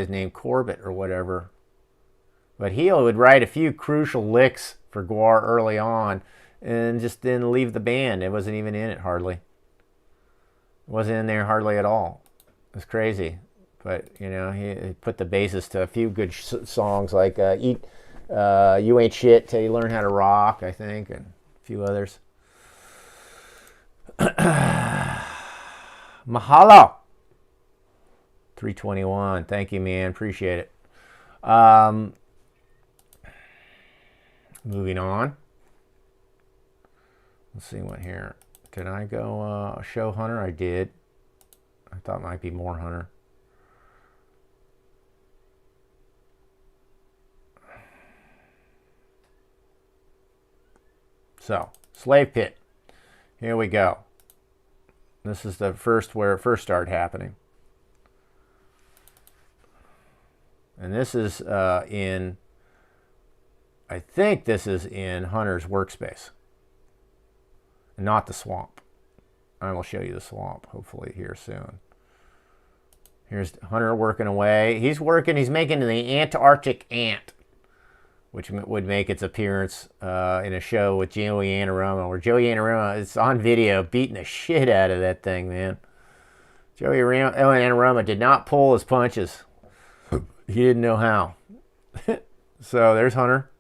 named Corbett or whatever. But he would write a few crucial licks for GWAR early on, and just didn't leave the band. It wasn't even in it hardly. It wasn't in there hardly at all. It was crazy. But, he put the basis to a few good songs like You Ain't Shit Till You Learn How to Rock, I think, and a few others. Mahalo! 321. Thank you, man. Appreciate it. Moving on. Let's see what here. Did I go show Hunter? I did. I thought it might be more Hunter. So, Slave Pit. Here we go. This is the first, where it first started happening. And this is I think this is in Hunter's workspace. Not the swamp. I will show you the swamp, hopefully, here soon. Here's Hunter working away. He's making the Antarctic Ant, which would make its appearance in a show with Joey Anaroma, where Joey Anaroma is on video beating the shit out of that thing, man. Joey Anaroma did not pull his punches. He didn't know how. So there's Hunter.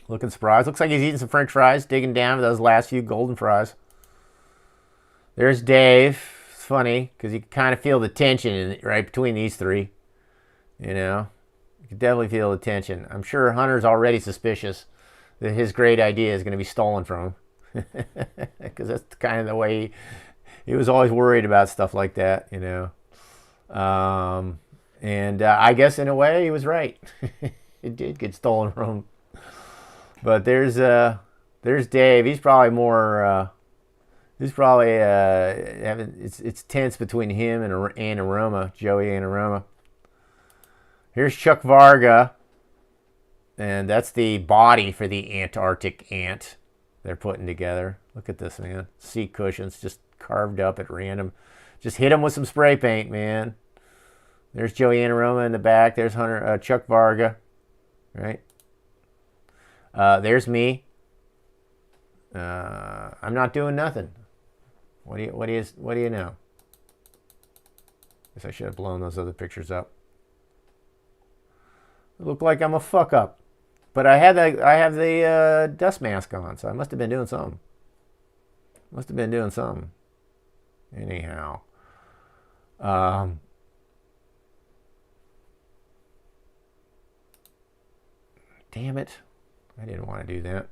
Looking surprised. Looks like he's eating some French fries, digging down to those last few golden fries. There's Dave. It's funny, because you can kind of feel the tension right between these three. You can definitely feel the tension. I'm sure Hunter's already suspicious that his great idea is going to be stolen from him. Because that's kind of the way he was always worried about stuff like that, And I guess in a way he was right. It did get stolen from him. But there's Dave. He's probably more. It's tense between him and Anaroma, Joey Anaroma. Here's Chuck Varga, and that's the body for the Antarctic ant they're putting together. Look at this, man. Seat cushions just carved up at random. Just hit them with some spray paint, man. There's Joey Anaroma in the back. There's Chuck Varga, right? There's me. I'm not doing nothing. What do you know? Guess I should have blown those other pictures up. It looked like I'm a fuck up, but I have the dust mask on, so I must have been doing something. Anyhow, damn it. I didn't want to do that.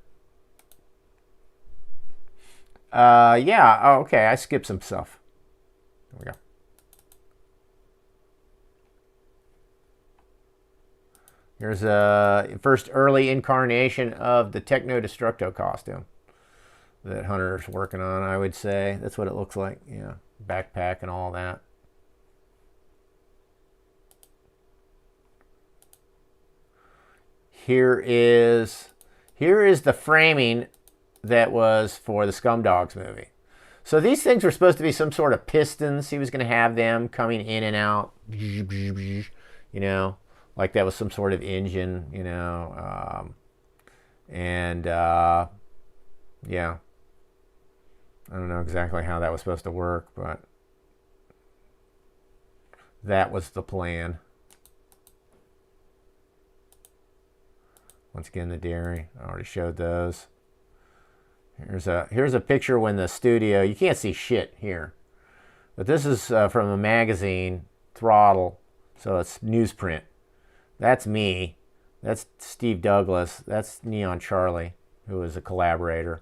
Yeah, oh, okay, I skipped some stuff. There we go. Here's a first early incarnation of the Techno Destructo costume that Hunter's working on, I would say. That's what it looks like, yeah. Backpack and all that. Here is the framing that was for the Scumdogs movie. So these things were supposed to be some sort of pistons. He was going to have them coming in and out, you know, like that was some sort of engine, you know. Yeah. I don't know exactly how that was supposed to work, but that was the plan. Once again, the dairy. I already showed those. Here's a picture when the studio, you can't see shit here, but this is from a magazine, Throttle, so it's newsprint. That's me. That's Steve Douglas. That's Neon Charlie, who was a collaborator.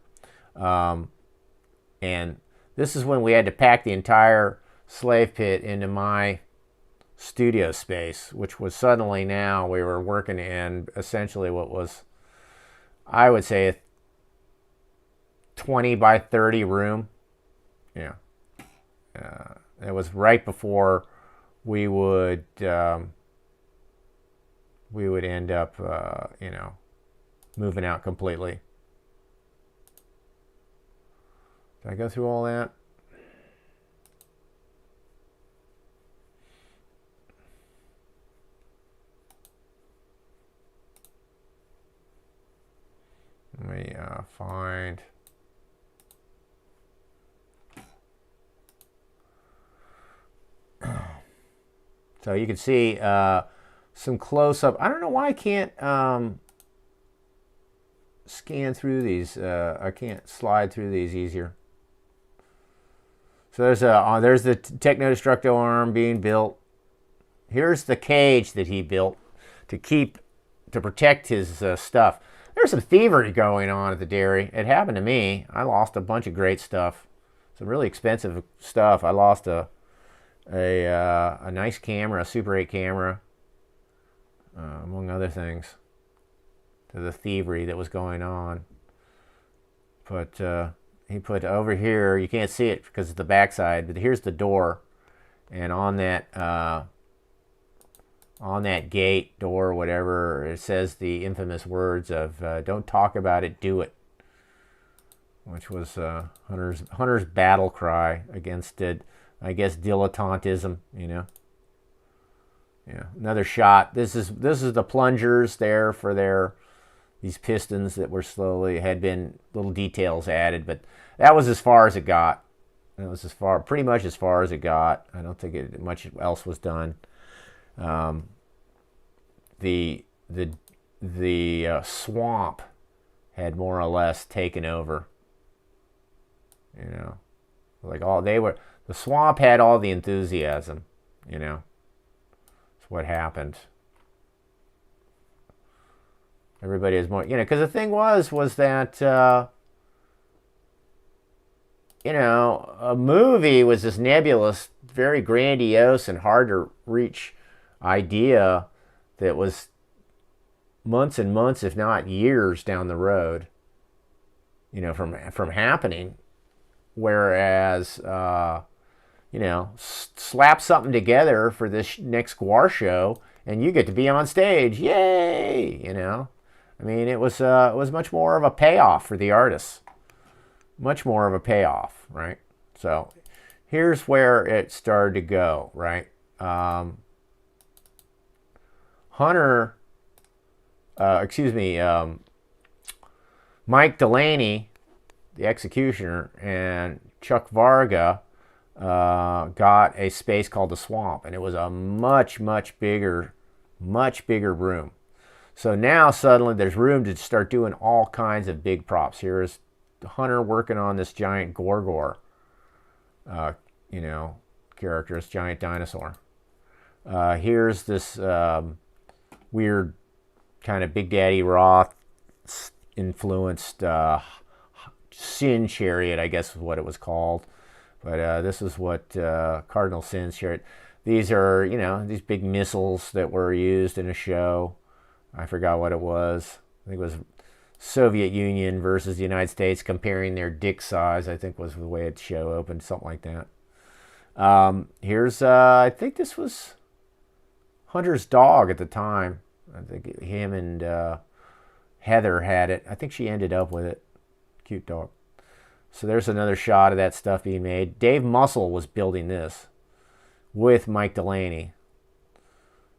And this is when we had to pack the entire slave pit into my studio space, which was suddenly now we were working in essentially what was, I would say, a 20 by 30 room. Yeah. It was right before we would end up, you know, moving out completely. Did I go through all that? Let me find. So you can see some close-up. I don't know why I can't scan through these. I can't slide through these easier. So there's the Techno Destructo arm being built. Here's the cage that he built to protect his stuff. There's some thievery going on at the dairy. It happened to me. I lost a bunch of great stuff. Some really expensive stuff. I lost a nice camera, a Super 8 camera, among other things, to the thievery that was going on. But he put over here, you can't see it because it's the backside, but here's the door. And on that gate, door, whatever, it says the infamous words of "Don't talk about it, do it," which was Hunter's battle cry against it, I guess, dilettantism. You know. Yeah. Another shot. This is the plungers there for these pistons that were had been little details added, but that was as far as it got. That was pretty much as far as it got. I don't think much else was done. The swamp had more or less taken over. You know, like the swamp had all the enthusiasm. You know, it's what happened. Everybody is more, you know, because the thing was that, you know, a movie was this nebulous, very grandiose and hard to reach idea that was months and months, if not years down the road, you know, from happening. Whereas, you know, slap something together for this next GWAR show and you get to be on stage. Yay! You know, I mean, it was much more of a payoff for the artists. Much more of a payoff, right? So here's where it started to go, right? Hunter, Mike Delaney, the executioner, and Chuck Varga got a space called the Swamp, and it was a much bigger room. So now suddenly there's room to start doing all kinds of big props. Here's Hunter working on this giant Gorgor, you know, character, this giant dinosaur. Here's this weird kind of Big Daddy Roth influenced Sin Chariot, I guess is what it was called. But this is what Cardinal Sin Chariot. These are, you know, these big missiles that were used in a show. I forgot what it was. I think it was Soviet Union versus the United States, comparing their dick size, I think was the way the show opened, something like that. Here's, I think this was Hunter's dog at the time. I think him and Heather had it. I think she ended up with it. Cute dog. So there's another shot of that stuff being made. Dave Muscle was building this with Mike Delaney.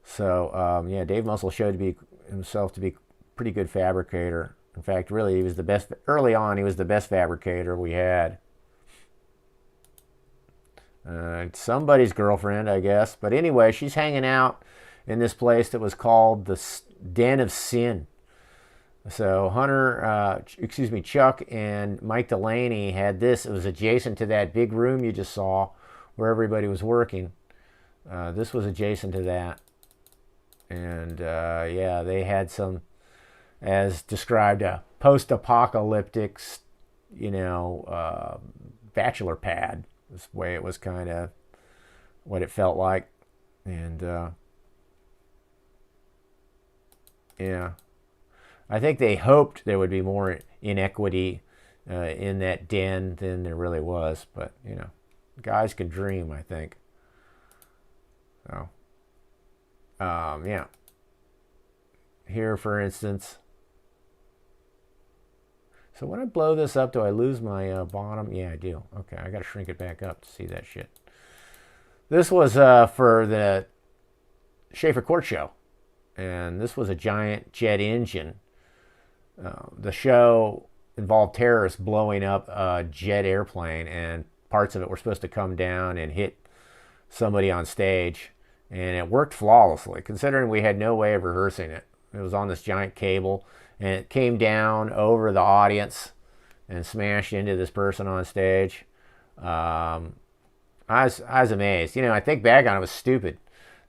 So, yeah, Dave Muscle showed himself to be a pretty good fabricator. In fact, really, he was the best. Early on, he was the best fabricator we had. Somebody's girlfriend, I guess. But anyway, she's hanging out in this place that was called the Den of Sin. So Chuck and Mike Delaney had this. It was adjacent to that big room you just saw where everybody was working. This was adjacent to that. And yeah, they had some, as described, a post-apocalyptic, you know, bachelor pad. This way it was kind of what it felt like. And yeah, I think they hoped there would be more inequity in that den than there really was. But, you know, guys can dream, I think. So, yeah. Here, for instance. So when I blow this up, do I lose my bottom? Yeah, I do. Okay, I got to shrink it back up to see that shit. This was for the Schaefer Court Show. And this was a giant jet engine. The show involved terrorists blowing up a jet airplane, and parts of it were supposed to come down and hit somebody on stage. And it worked flawlessly, considering we had no way of rehearsing it. It was on this giant cable, and it came down over the audience and smashed into this person on stage. I was amazed. You know, I think back on it, it was stupid.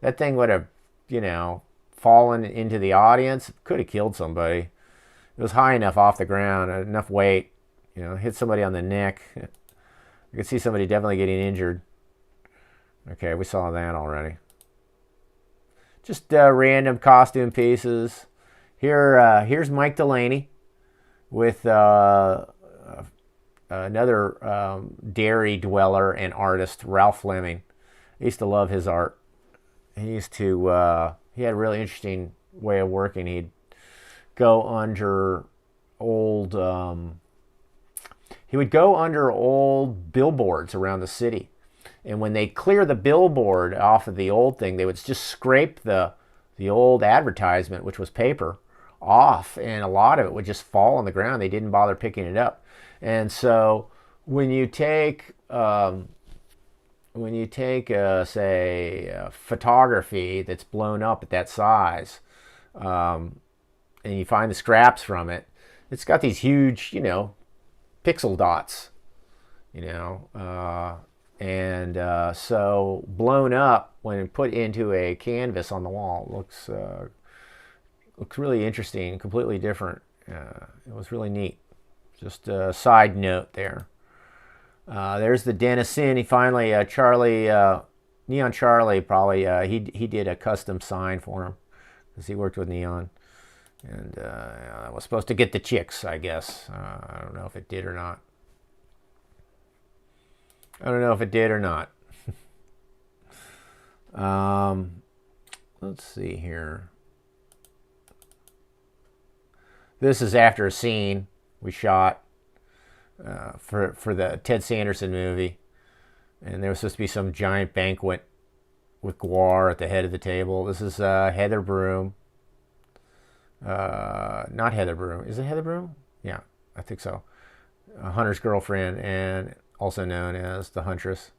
That thing would have, you know, fallen into the audience, could have killed somebody. It was high enough off the ground, enough weight, you know, hit somebody on the neck. You could see somebody definitely getting injured. Okay, we saw that already. Just random costume pieces. Here's Mike Delaney with another dairy dweller and artist, Ralph Fleming. I used to love his art. He used to, he had a really interesting way of working. He'd go under old, he would go under old billboards around the city. And when they clear the billboard off of the old thing, they would just scrape the old advertisement, which was paper, off, and a lot of it would just fall on the ground. They didn't bother picking it up. And so when you take say photography that's blown up at that size, and you find the scraps from it, it's got these huge, you know, pixel dots, you know, and so blown up when put into a canvas on the wall looks really interesting, completely different. It was really neat. Just a side note there. There's the Den of Sin. He finally, Neon Charlie probably, he did a custom sign for him because he worked with Neon. And I was supposed to get the chicks, I guess. I don't know if it did or not. Let's see here. This is after a scene we shot for the Ted Sanderson movie. And there was supposed to be some giant banquet with GWAR at the head of the table. This is Heather Broom. Not Heather Broom. Is it Heather Broom? Yeah, I think so. Hunter's girlfriend, and also known as the Huntress.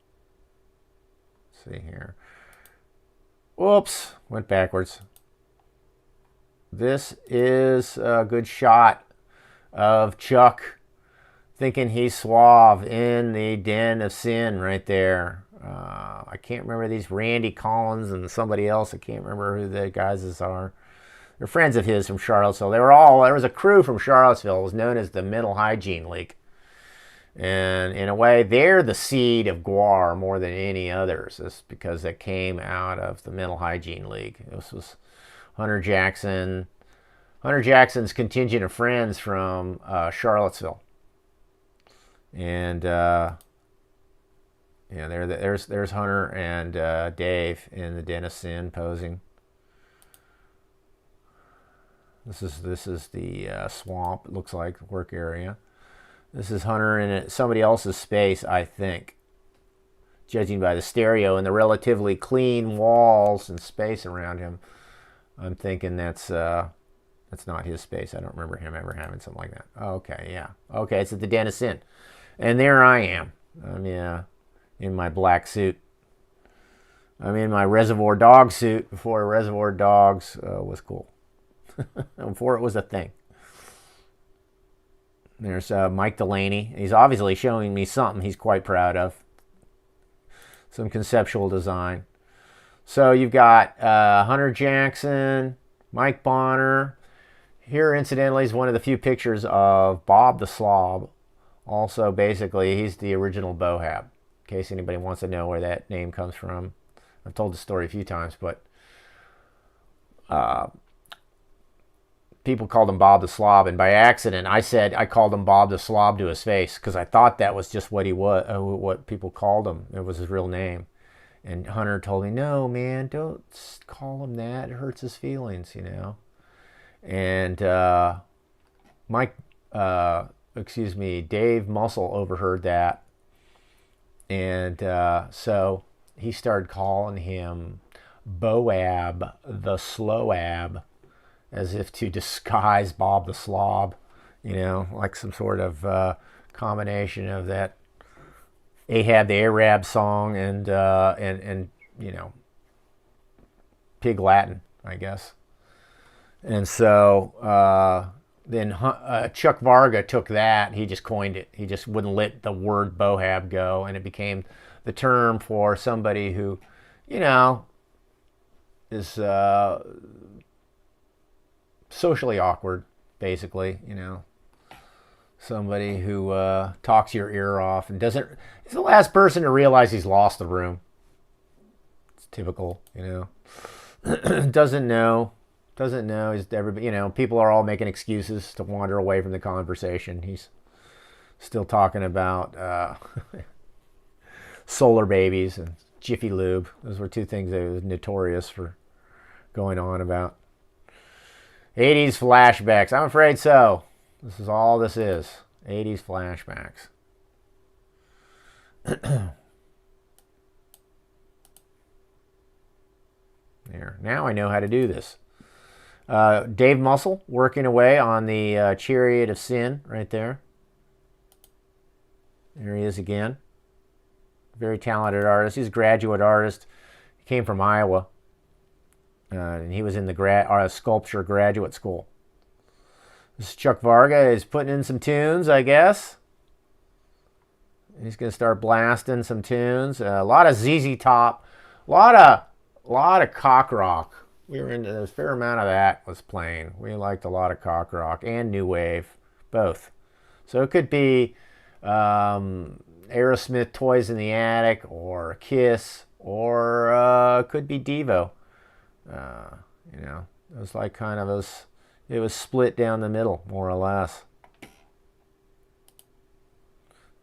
Let's see here. Whoops, went backwards. This is a good shot of Chuck thinking he's suave in the Den of Sin right there. I can't remember these, Randy Collins and somebody else. I can't remember who the guys are. They're friends of his from Charlottesville. There was a crew from Charlottesville. It was known as the Mental Hygiene League. And in a way, they're the seed of GWAR more than any others. It's because it came out of the Mental Hygiene League. This was Hunter Jackson's contingent of friends from Charlottesville. And there's Hunter and Dave in the Den of Sin posing. This is the swamp. It looks like work area. This is Hunter in somebody else's space, I think, judging by the stereo and the relatively clean walls and space around him. I'm thinking that's not his space. I don't remember him ever having something like that. Okay, yeah. Okay, it's at the Den of Sin. And there I am. I'm in my black suit. I'm in my Reservoir Dog suit before Reservoir Dogs was cool. Before it was a thing. There's Mike Delaney. He's obviously showing me something he's quite proud of. Some conceptual design. So you've got Hunter Jackson, Mike Bonner. Here, incidentally, is one of the few pictures of Bob the Slob. Also, basically, he's the original Bohab, in case anybody wants to know where that name comes from. I've told the story a few times, but people called him Bob the Slob, and by accident, I called him Bob the Slob to his face because I thought that was just what he was, what people called him. It was his real name. And Hunter told me, "No, man, don't call him that. It hurts his feelings, you know." And Dave Muscle overheard that, and so he started calling him Boab the Slowab, as if to disguise Bob the Slob, you know, like some sort of combination of that Ahab the Arab song and you know, Pig Latin, I guess. And so then Chuck Varga took that. He just coined it. He just wouldn't let the word Bohab go, and it became the term for somebody who, you know, is socially awkward, basically, you know. Somebody who talks your ear off and doesn't. He's the last person to realize he's lost the room. It's typical, you know. Doesn't know. He's everybody, you know. People are all making excuses to wander away from the conversation. He's still talking about solar babies and Jiffy Lube. Those were two things that was notorious for going on about. 80s flashbacks. I'm afraid so. This is all this is. 80s flashbacks. There. Now I know how to do this. Dave Muscle working away on the Chariot of Sin right there. There he is again. Very talented artist. He's a graduate artist. He came from Iowa. And he was in the sculpture graduate school. This Chuck Varga is putting in some tunes, I guess. He's going to start blasting some tunes. A lot of ZZ Top. A lot of cock rock. We were into a fair amount of that was playing. We liked a lot of cock rock and new wave, both. So it could be Aerosmith, Toys in the Attic, or Kiss, or it could be Devo. You know, it was like kind of it was split down the middle, more or less.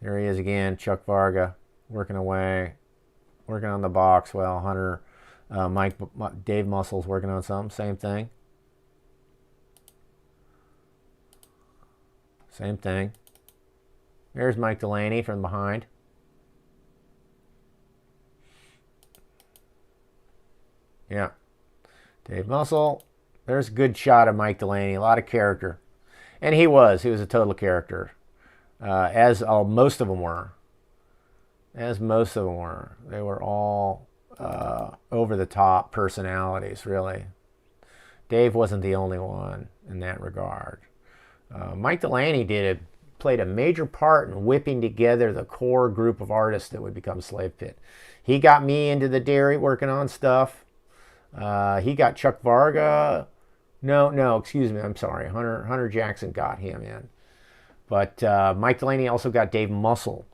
There he is again, Chuck Varga, working away, working on the box. Well, Hunter, Dave Muscle's working on something, same thing. Same thing. There's Mike Delaney from behind. Yeah. Dave Muscle. There's a good shot of Mike Delaney. A lot of character. And he was a total character. As most of them were. They were all over-the-top personalities, really. Dave wasn't the only one in that regard. Mike Delaney played a major part in whipping together the core group of artists that would become Slave Pit. He got me into the dairy working on stuff. He got Chuck Varga. No, excuse me. I'm sorry. Hunter Jackson got him in. But Mike Delaney also got Dave Muscle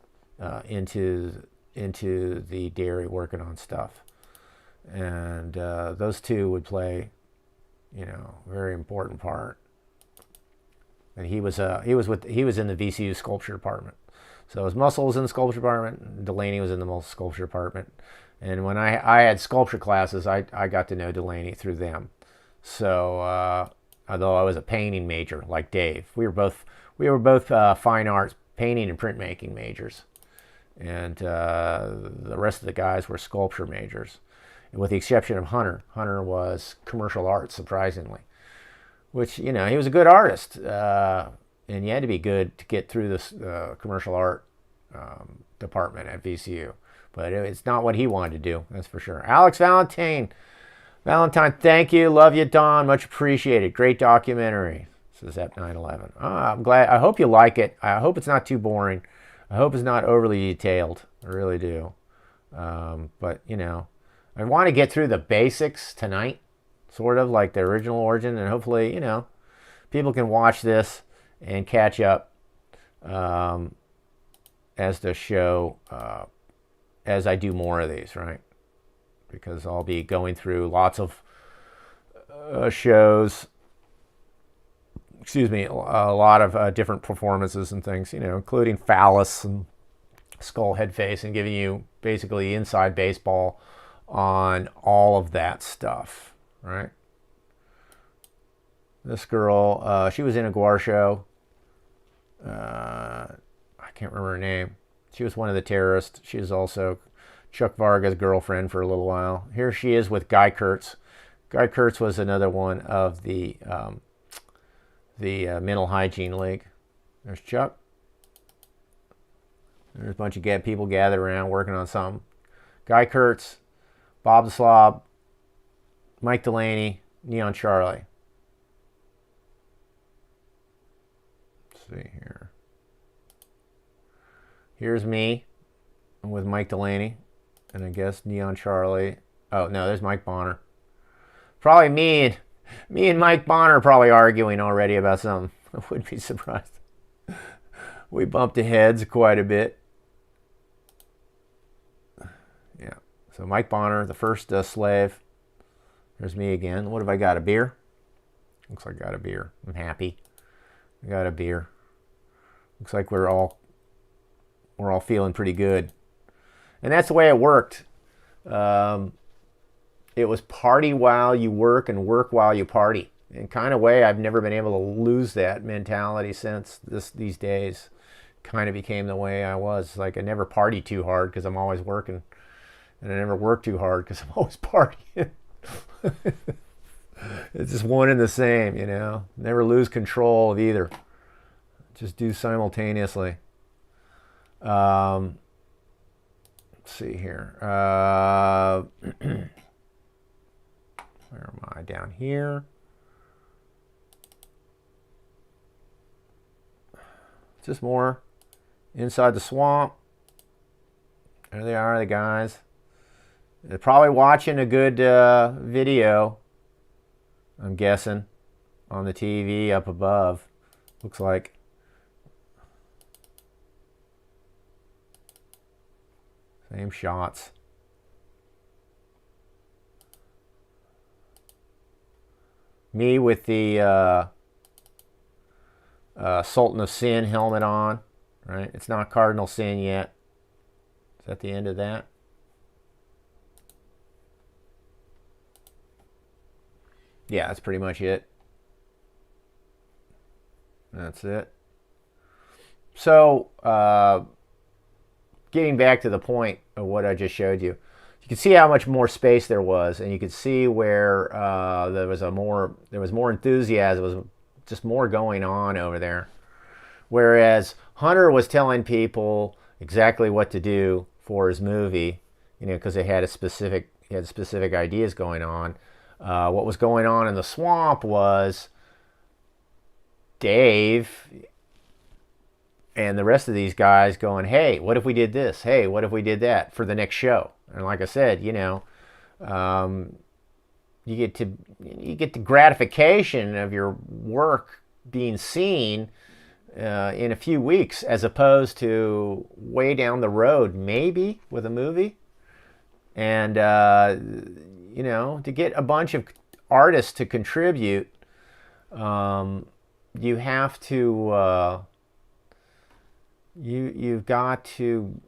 into the dairy working on stuff, and those two would play, you know, a very important part. And he was in the VCU sculpture department. So his Muscle was in the sculpture department, Delaney was in the sculpture department. And when I had sculpture classes, I got to know Delaney through them. So although I was a painting major like Dave, we were both fine arts, painting and printmaking majors. And the rest of the guys were sculpture majors, with the exception of Hunter. Hunter was commercial arts, surprisingly, which, you know, he was a good artist, and you had to be good to get through this commercial art department at VCU. But it's not what he wanted to do, that's for sure. Alex Valentine, thank you, love you, Don, much appreciated. Great documentary. This is Ep 9/11. I'm glad. I hope you like it. I hope it's not too boring. I hope it's not overly detailed. I really do. But, you know, I want to get through the basics tonight, sort of like the original origin, and hopefully, you know, people can watch this and catch up as the show, as I do more of these, right? Because I'll be going through lots of shows, a lot of different performances and things, you know, including Phallus and Skull Head Face, and giving you basically inside baseball on all of that stuff, right? This girl, she was in a GWAR show. I can't remember her name. She was one of the terrorists. She was also Chuck Varga's girlfriend for a little while. Here she is with Guy Kurtz. Guy Kurtz was another one of the Mental Hygiene League. There's Chuck. There's a bunch of people gathered around working on something. Guy Kurtz, Bob the Slob, Mike Delaney, Neon Charlie. Let's see here. Here's me with Mike Delaney, and I guess Neon Charlie. Oh no, there's Mike Bonner. Probably me and Mike Bonner are probably arguing already about something. I wouldn't be surprised. We bumped heads quite a bit. Yeah. So Mike Bonner, the first slave. There's me again. What have I got? A beer? Looks like I got a beer. I'm happy. I got a beer. Looks like we're all feeling pretty good. And that's the way it worked. It was party while you work and work while you party. In kind of way, I've never been able to lose that mentality since these days. Kind of became the way I was. Like I never party too hard because I'm always working. And I never work too hard because I'm always partying. It's just one and the same, you know. Never lose control of either. Just do simultaneously. Let's see here. Where am I? Down here. Just more inside the swamp. There they are, the guys. They're probably watching a good video, I'm guessing, on the TV up above. Looks like. Same shots. Me with the Sultan of Sin helmet on, right? It's not Cardinal Sin yet. Is that the end of that? Yeah, that's pretty much it. That's it. So, getting back to the point of what I just showed you, you can see how much more space there was, and you could see where there was more enthusiasm. There was just more going on over there. Whereas Hunter was telling people exactly what to do for his movie, you know, because he had specific ideas going on. What was going on in the swamp was Dave and the rest of these guys going, hey, what if we did this? Hey, what if we did that for the next show? And like I said, you know, you get the gratification of your work being seen in a few weeks, as opposed to way down the road, maybe with a movie. And you know, to get a bunch of artists to contribute, you have to you've got to,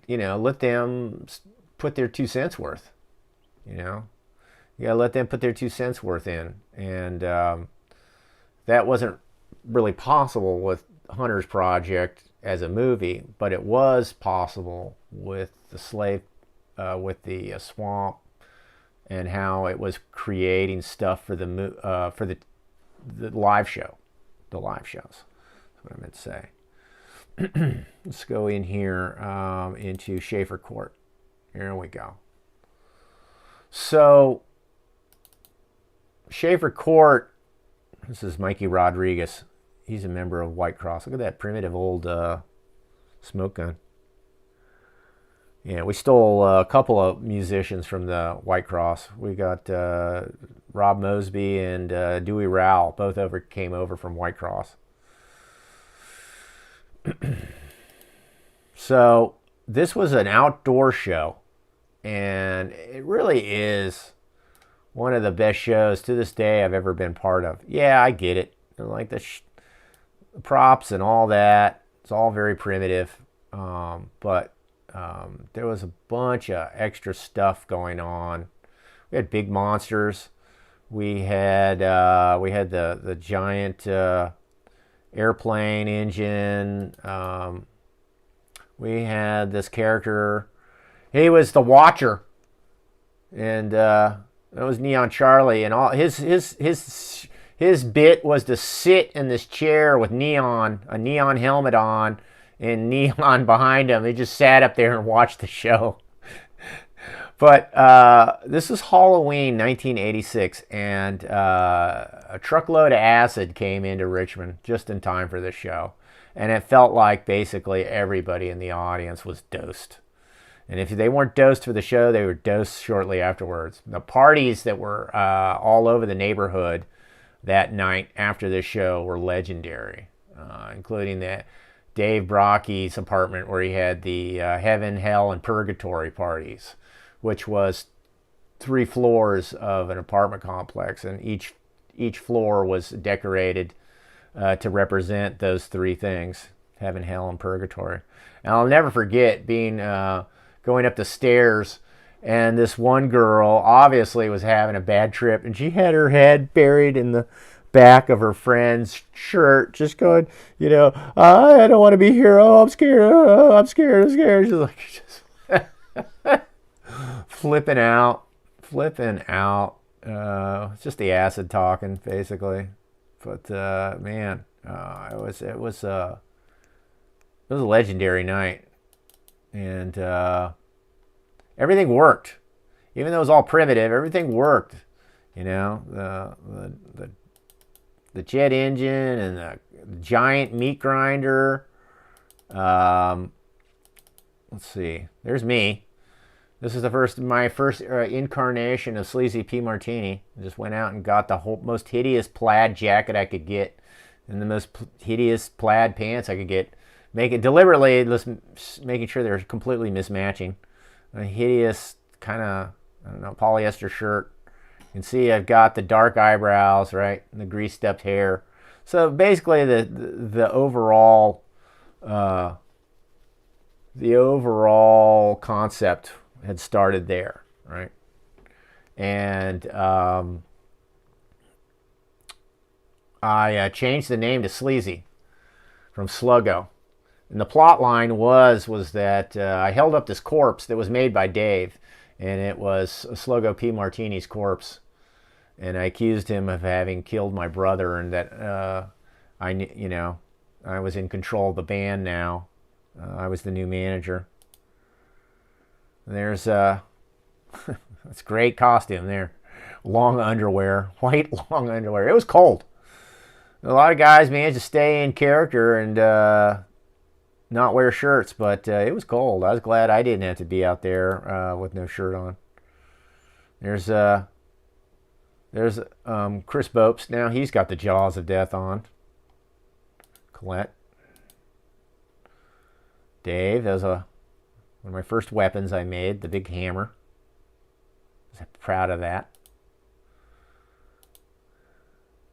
you know, let them put their 2 cents worth. You know, you gotta let them put their 2 cents worth in, and that wasn't really possible with Hunter's project as a movie, but it was possible with the slave, with the swamp, and how it was creating stuff for the live show, the live shows. That's what I meant to say. Let's go in here into Schaefer Court. Here we go. So Schaefer Court, this is Mikey Rodriguez. He's a member of White Cross. Look at that primitive old smoke gun. Yeah, we stole a couple of musicians from the White Cross. We got Rob Mosby and Dewey Rowell, both came over from White Cross. So this was an outdoor show, and it really is one of the best shows to this day I've ever been part of. Yeah, I get it. Like the props and all that, it's all very primitive, but there was a bunch of extra stuff going on. We had big monsters. We had the giant airplane engine. We had this character. He was the Watcher, and that was Neon Charlie. And all his bit was to sit in this chair with a neon helmet on, and neon behind him. He just sat up there and watched the show. But this is Halloween 1986, and a truckload of acid came into Richmond just in time for this show. And it felt like basically everybody in the audience was dosed. And if they weren't dosed for the show, they were dosed shortly afterwards. The parties that were all over the neighborhood that night after this show were legendary, including the Dave Brocky's apartment, where he had the Heaven, Hell, and Purgatory parties, which was 3 floors of an apartment complex, and each floor was decorated to represent those 3 things: Heaven, Hell, and Purgatory. And I'll never forget being going up the stairs, and this one girl obviously was having a bad trip, and she had her head buried in the back of her friend's shirt, just going, you know, I don't want to be here. Oh, I'm scared. Oh, I'm scared. I'm scared. She's like, just flipping out. It's just the acid talking, basically. But man, it was a legendary night, and everything worked. Even though it was all primitive, everything worked. You know, the jet engine and the giant meat grinder. Let's see. There's me. This is my first incarnation of Sleazy P. Martini. I just went out and got the most hideous plaid jacket I could get, and the most hideous plaid pants I could get. Deliberately making sure they're completely mismatching. A hideous kind of, I don't know, polyester shirt. You can see I've got the dark eyebrows, right, and the greased up hair. So basically, the overall concept had started there, right? And I changed the name to Sleazy from Sluggo. And the plot line was that I held up this corpse that was made by Dave, and it was Sluggo P. Martini's corpse. And I accused him of having killed my brother, and that I was in control of the band now. I was the new manager. And there's that's great costume there. Long underwear, white long underwear. It was cold. A lot of guys managed to stay in character and not wear shirts, but it was cold. I was glad I didn't have to be out there with no shirt on. There's Chris Bopes. Now he's got the jaws of death on. Colette. Dave, that was one of my first weapons I made, the big hammer. I was proud of that.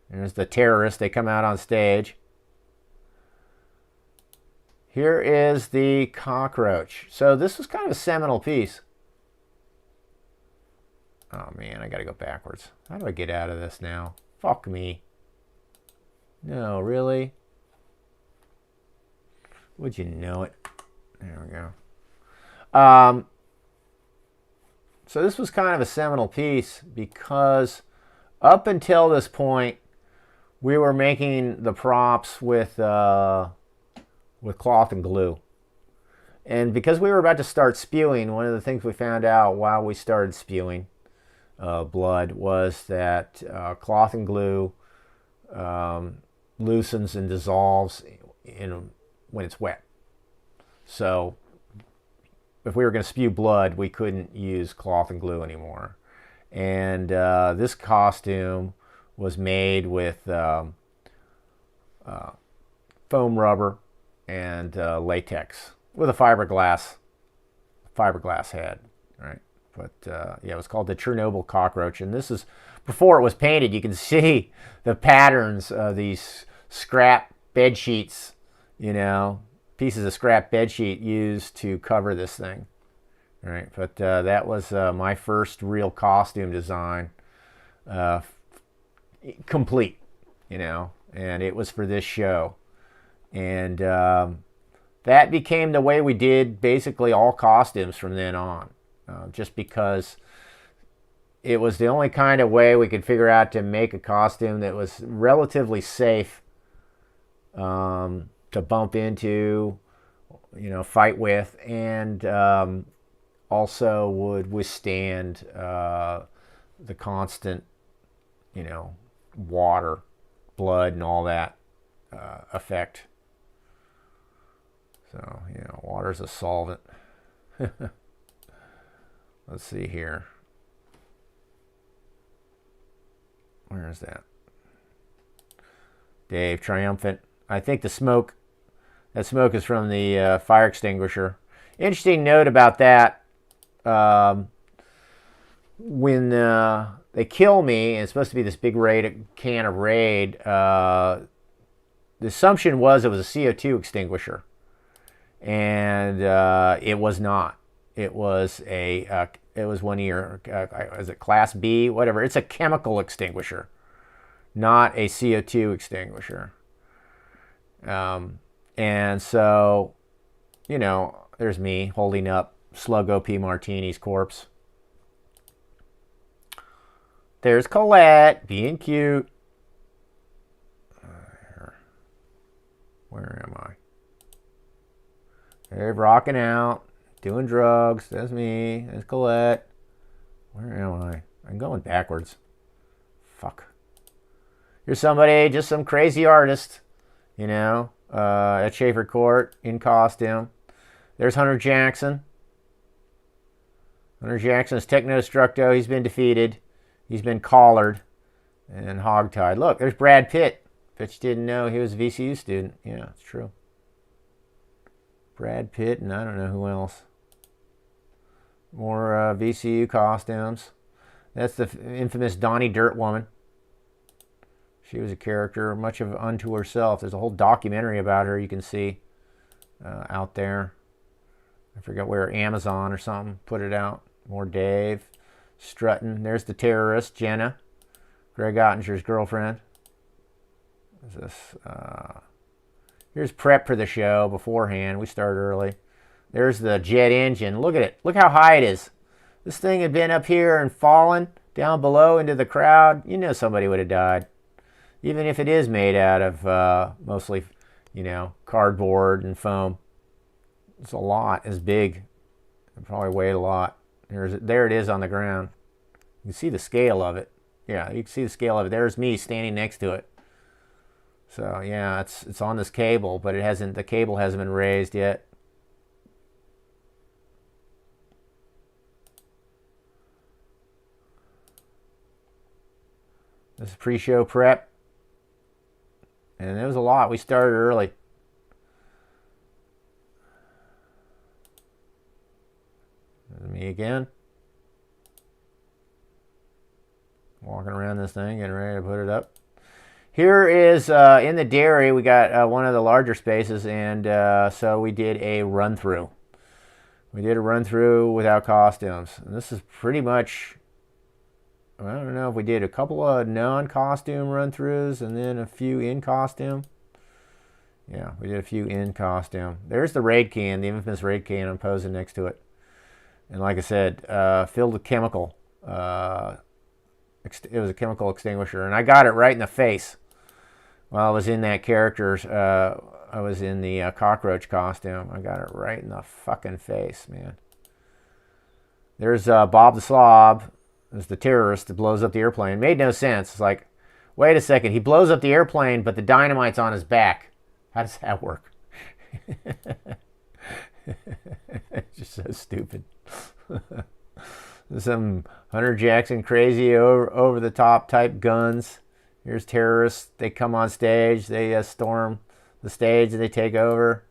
There's the terrorists. They come out on stage. Here is the cockroach. So this was kind of a seminal piece. Oh man, I gotta go backwards. How do I get out of this now? Fuck me. No, really? Would you know it? There we go. So this was kind of a seminal piece because up until this point, we were making the props with cloth and glue. And because we were about to start spewing, one of the things we found out while we started spewing blood was that cloth and glue loosens and dissolves when it's wet. So if we were going to spew blood, we couldn't use cloth and glue anymore. And this costume was made with foam rubber and latex with a fiberglass head, right? But yeah, it was called the Chernobyl cockroach, and this is before it was painted. You can see the patterns of these scrap bed sheets, you know, pieces of scrap bed sheet used to cover this thing, right? But that was my first real costume design, complete, you know, and it was for this show. And that became the way we did basically all costumes from then on, just because it was the only kind of way we could figure out to make a costume that was relatively safe to bump into, you know, fight with, and also would withstand the constant, you know, water, blood, and all that effect. So, you know, water's a solvent. Let's see here. Where is that? Dave, triumphant. I think the smoke, that smoke is from the fire extinguisher. Interesting note about that. When they kill me, and it's supposed to be this big can of Raid, the assumption was it was a CO2 extinguisher. And it was not. It was one of your, is it Class B? Whatever. It's a chemical extinguisher, not a CO2 extinguisher. And so, you know, there's me holding up Slug OP Martini's corpse. There's Colette being cute. Where am I? They're rocking out, doing drugs. That's me. That's Colette. Where am I? I'm going backwards. Fuck. Here's somebody, just some crazy artist, you know, at Schaefer Court in costume. There's Hunter Jackson. Hunter Jackson is Technostructo. He's been defeated. He's been collared and hogtied. Look, there's Brad Pitt. Bet you didn't know he was a VCU student. Yeah, it's true. Brad Pitt, and I don't know who else. More VCU costumes. That's the infamous Donnie Dirt Woman. She was a character, much of unto herself. There's a whole documentary about her you can see out there. I forget where, Amazon or something put it out. More Dave strutting. There's the terrorist, Jenna, Greg Ottinger's girlfriend. Is this? Here's prep for the show beforehand. We started early. There's the jet engine. Look at it. Look how high it is. This thing had been up here and fallen down below into the crowd. You know somebody would have died. Even if it is made out of mostly, you know, cardboard and foam. It's a lot. It's big. It probably weighed a lot. There it is on the ground. You can see the scale of it. Yeah, you can see the scale of it. There's me standing next to it. So yeah, it's on this cable, but the cable hasn't been raised yet. This is pre-show prep. And it was a lot. We started early. Me again. Walking around this thing, getting ready to put it up. Here is, in the dairy, we got one of the larger spaces, and so we did a run-through. We did a run-through without costumes. And this is pretty much, I don't know if we did a couple of non-costume run-throughs and then a few in costume. Yeah, we did a few in costume. There's the raid can, the infamous raid can. I'm posing next to it. And like I said, filled with chemical. It was a chemical extinguisher. And I got it right in the face while I was in that character's, I was in the cockroach costume. I got it right in the fucking face, man. There's Bob the Slob. There's the terrorist that blows up the airplane. Made no sense. It's like, wait a second. He blows up the airplane, but the dynamite's on his back. How does that work? It's just so stupid. Some Hunter Jackson crazy over the top type guns. Here's terrorists. They come on stage. They storm the stage and they take over.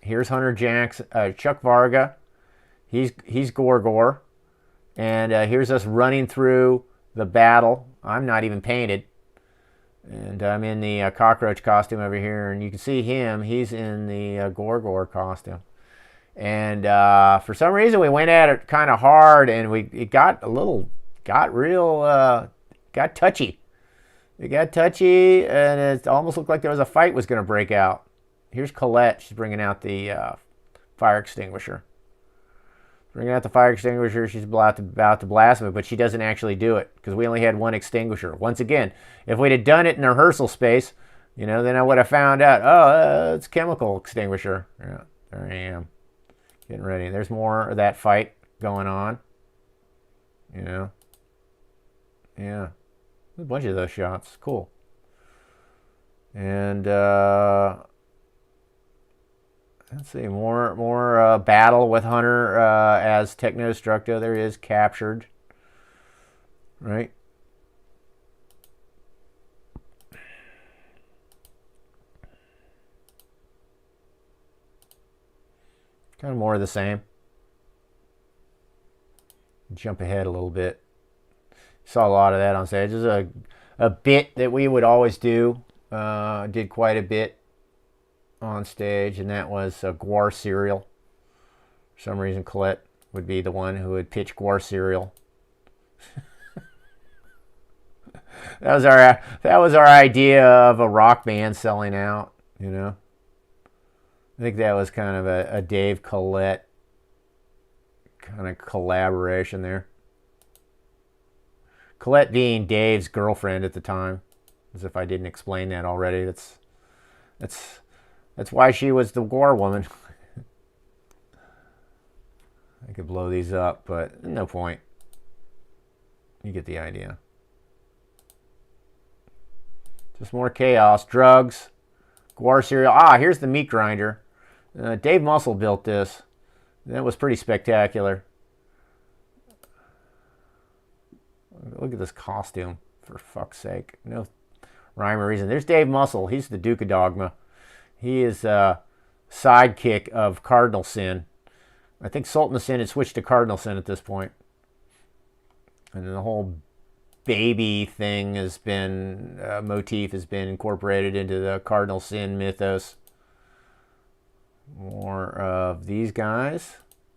Here's Hunter Jackson, Chuck Varga. He's GWAR. And here's us running through the battle. I'm not even painted. And I'm in the cockroach costume over here. And you can see him. He's in the GWAR costume. And for some reason we went at it kind of hard, and it got touchy. It got touchy, and it almost looked like there was a fight was going to break out. Here's Colette. She's bringing out the fire extinguisher. Bringing out the fire extinguisher. She's about to blast me, but she doesn't actually do it because we only had one extinguisher. Once again, if we'd have done it in the rehearsal space, then I would have found out, oh, it's chemical extinguisher. Yeah, there I am. Getting ready. There's more of that fight going on. Yeah. There's a bunch of those shots. Cool. And let's see, more battle with Hunter as Technostructo. There he is, captured. Right. Kind of more of the same. Jump ahead a little bit. Saw a lot of that on stage. There's a bit that we would always do. Did quite a bit on stage, and that was GWAR cereal. For some reason, Colette would be the one who would pitch GWAR cereal. That was our idea of a rock band selling out. I think that was kind of a Dave Colette kind of collaboration there. Colette being Dave's girlfriend at the time, as if I didn't explain that already. That's why she was the GWAR woman. I could blow these up, but no point. You get the idea. Just more chaos, drugs, GWAR cereal. Here's the meat grinder. Dave Muscle built this. That was pretty spectacular. Look at this costume, for fuck's sake. No rhyme or reason. There's Dave Muscle. He's the Duke of Dogma. He is sidekick of Cardinal Sin. I think Sultan of Sin had switched to Cardinal Sin at this point. And then the whole baby thing has been, motif has been incorporated into the Cardinal Sin mythos. More of these guys.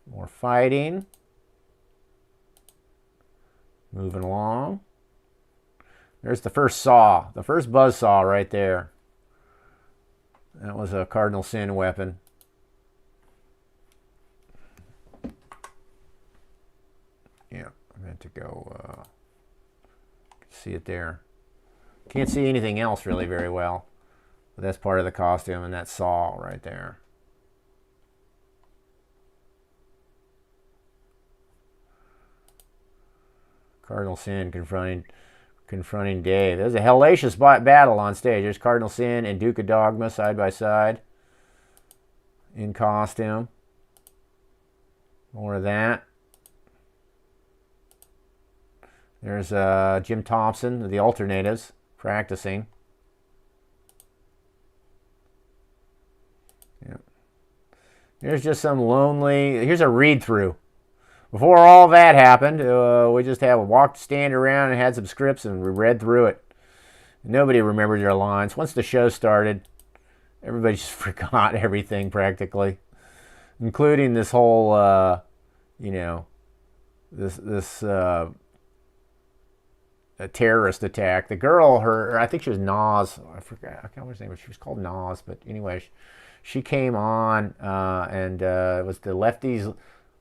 More fighting. Moving along. There's the first saw. The first buzz saw right there. That was a Cardinal Sin weapon. Yeah, I meant to go see it there. Can't see anything else really very well. But that's part of the costume, and that saw right there. Cardinal Sin confronting Dave. There's a hellacious battle on stage. There's Cardinal Sin and Duke of Dogma side by side in costume. More of that. There's Jim Thompson, the Alternatives, practicing. Yeah. Here's just some lonely, here's a read-through. Before all that happened, we just stand around and had some scripts and we read through it. Nobody remembered their lines. Once the show started, everybody just forgot everything practically, including this whole, you know, this a terrorist attack. The girl, I think she was Nas. I forgot. I can't remember her name, but she was called Nas. But anyway, she came on, and it was the lefties.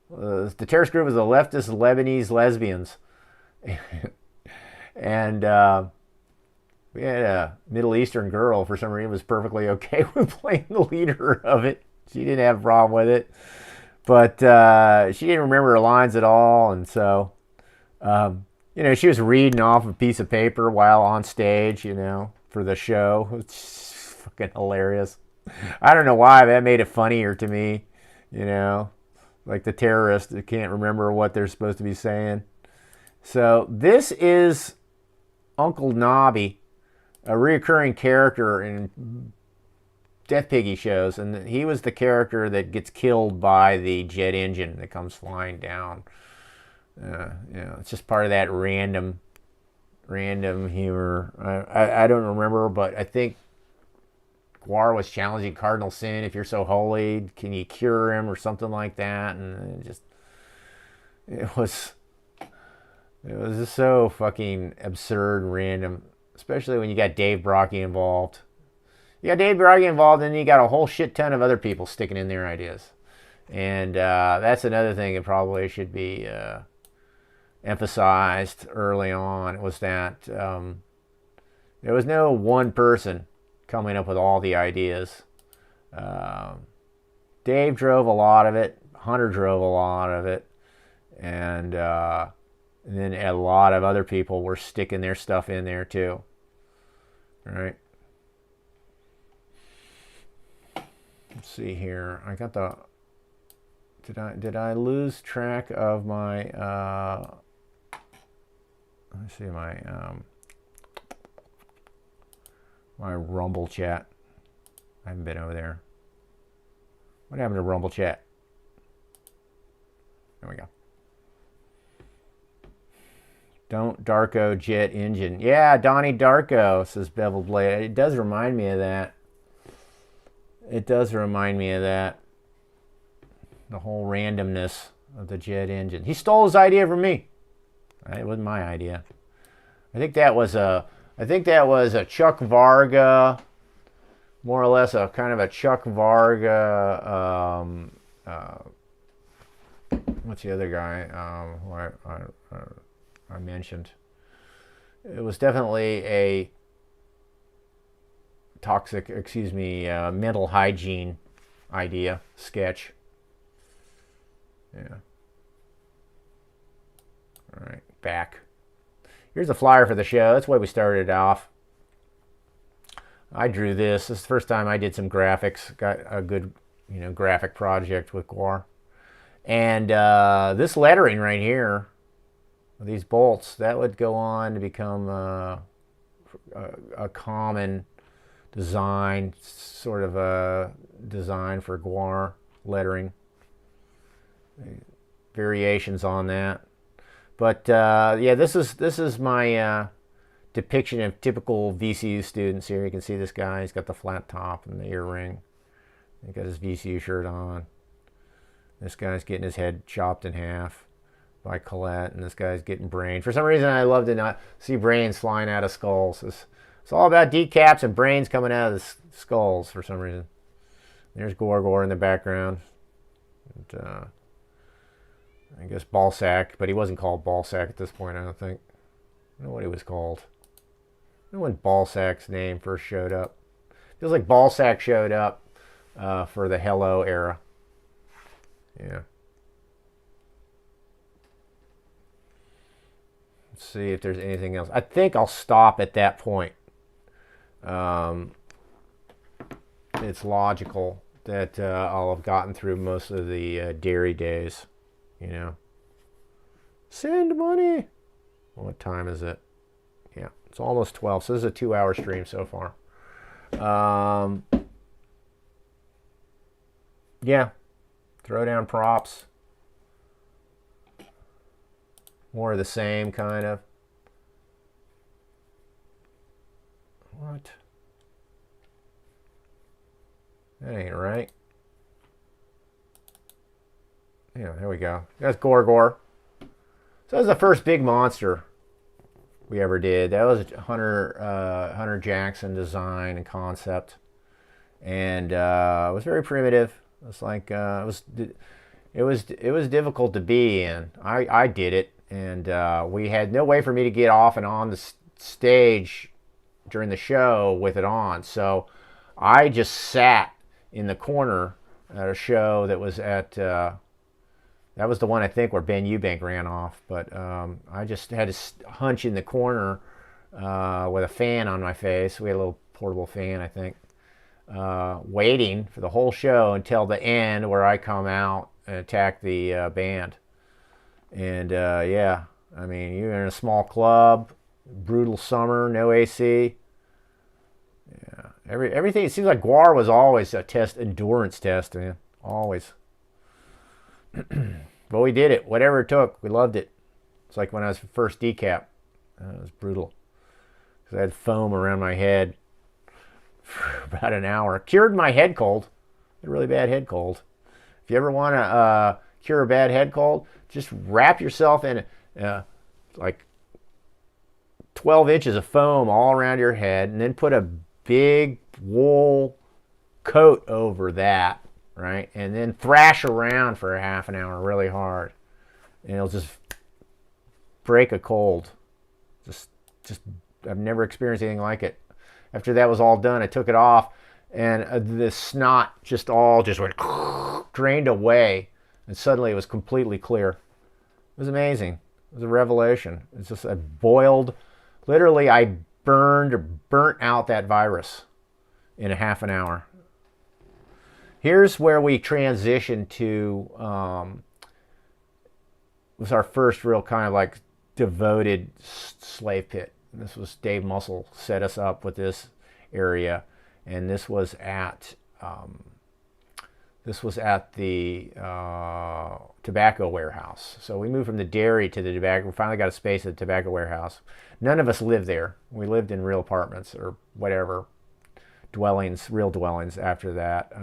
The terrorist group was the leftist Lebanese lesbians, and we had a Middle Eastern girl for some reason was perfectly okay with playing the leader of it. She didn't have a problem with it, but she didn't remember her lines at all, and so. You know, she was reading off a piece of paper while on stage, you know, for the show. It's fucking hilarious. I don't know why, that made it funnier to me, you know, like the terrorists that can't remember what they're supposed to be saying. So this is Uncle Nobby, a recurring character in Death Piggy shows, and he was the character that gets killed by the jet engine that comes flying down. You know, it's just part of that random humor. I don't remember, but I think GWAR was challenging Cardinal Sin. If you're so holy, can you cure him or something like that? And it was just so fucking absurd and random, especially when you got Dave Brockie involved. You got Dave Brockie involved, and you got a whole shit ton of other people sticking in their ideas. And that's another thing that probably should be emphasized early on. It was that there was no one person coming up with all the ideas. Dave drove a lot of it. Hunter drove a lot of it. And then a lot of other people were sticking their stuff in there too. All right. Let's see here. I got the... Did I lose track of my... Let's see my my Rumble chat. I haven't been over there. What happened to Rumble chat? There we go. Don't Darko jet engine. Yeah, Donnie Darko, says Beveled Blade. It does remind me of that. It does remind me of that. The whole randomness of the jet engine. He stole his idea from me. It wasn't my idea. I think that was a Chuck Varga, more or less a kind of a Chuck Varga. What's the other guy who I mentioned? It was definitely a mental hygiene idea sketch. Yeah. All right, back. Here's the flyer for the show. That's why we started off. I drew this. This is the first time I did some graphics. Got a good, graphic project with GWAR. And this lettering right here, these bolts, that would go on to become a common design, sort of a design for GWAR lettering. Variations on that. But yeah, this is my depiction of typical VCU students here. You can see this guy. He's got the flat top and the earring. He's got his VCU shirt on. This guy's getting his head chopped in half by Colette, and this guy's getting brains. For some reason, I love to not see brains flying out of skulls. It's all about decaps and brains coming out of the skulls for some reason. There's GWAR in the background. And, I guess Ballsack, but he wasn't called Ballsack at this point, I don't think. I don't know what he was called. I don't know when Ballsack's name first showed up. Feels like Ballsack showed up for the Hello era. Yeah. Let's see if there's anything else. I think I'll stop at that point. It's logical that I'll have gotten through most of the dairy days. Send money. What time is it? Yeah, It's almost 12, so this is a 2-hour stream so far. Yeah, throw down props. More of the same, kind of. What? That ain't right. Yeah, there we go. That's GWAR. So that was the first big monster we ever did. That was a Hunter Jackson design and concept, and it was very primitive. It was like it was difficult to be in. I did it, and we had no way for me to get off and on the stage during the show with it on. So I just sat in the corner at a show that was at. That was the one, I think, where Ben Eubank ran off. But I just had to hunch in the corner with a fan on my face. We had a little portable fan, I think, waiting for the whole show until the end where I come out and attack the band. And, yeah, I mean, you're in a small club, brutal summer, no AC. Yeah, everything, it seems like GWAR was always a endurance test, man, always. But we did it, whatever it took. We loved it. It's like when I was first decap. It was brutal. Because I had foam around my head for about an hour. Cured my head cold. I had a really bad head cold. If you ever want to cure a bad head cold, just wrap yourself in like 12 inches of foam all around your head, and then put a big wool coat over that. Right, and then thrash around for a half an hour really hard, and it'll just break a cold. Just I've never experienced anything like it. After that was all done, I took it off, and the snot just went drained away, and suddenly it was completely clear. It was amazing. It was a revelation. It's just literally I burnt out that virus in a half an hour. Here's where we transitioned to, was our first real kind of like devoted slave pit. This was Dave Muscle set us up with this area, and this was at the tobacco warehouse. So we moved from the dairy to the tobacco. We finally got a space at the tobacco warehouse. None of us lived there. We lived in real apartments or whatever. Real dwellings after that.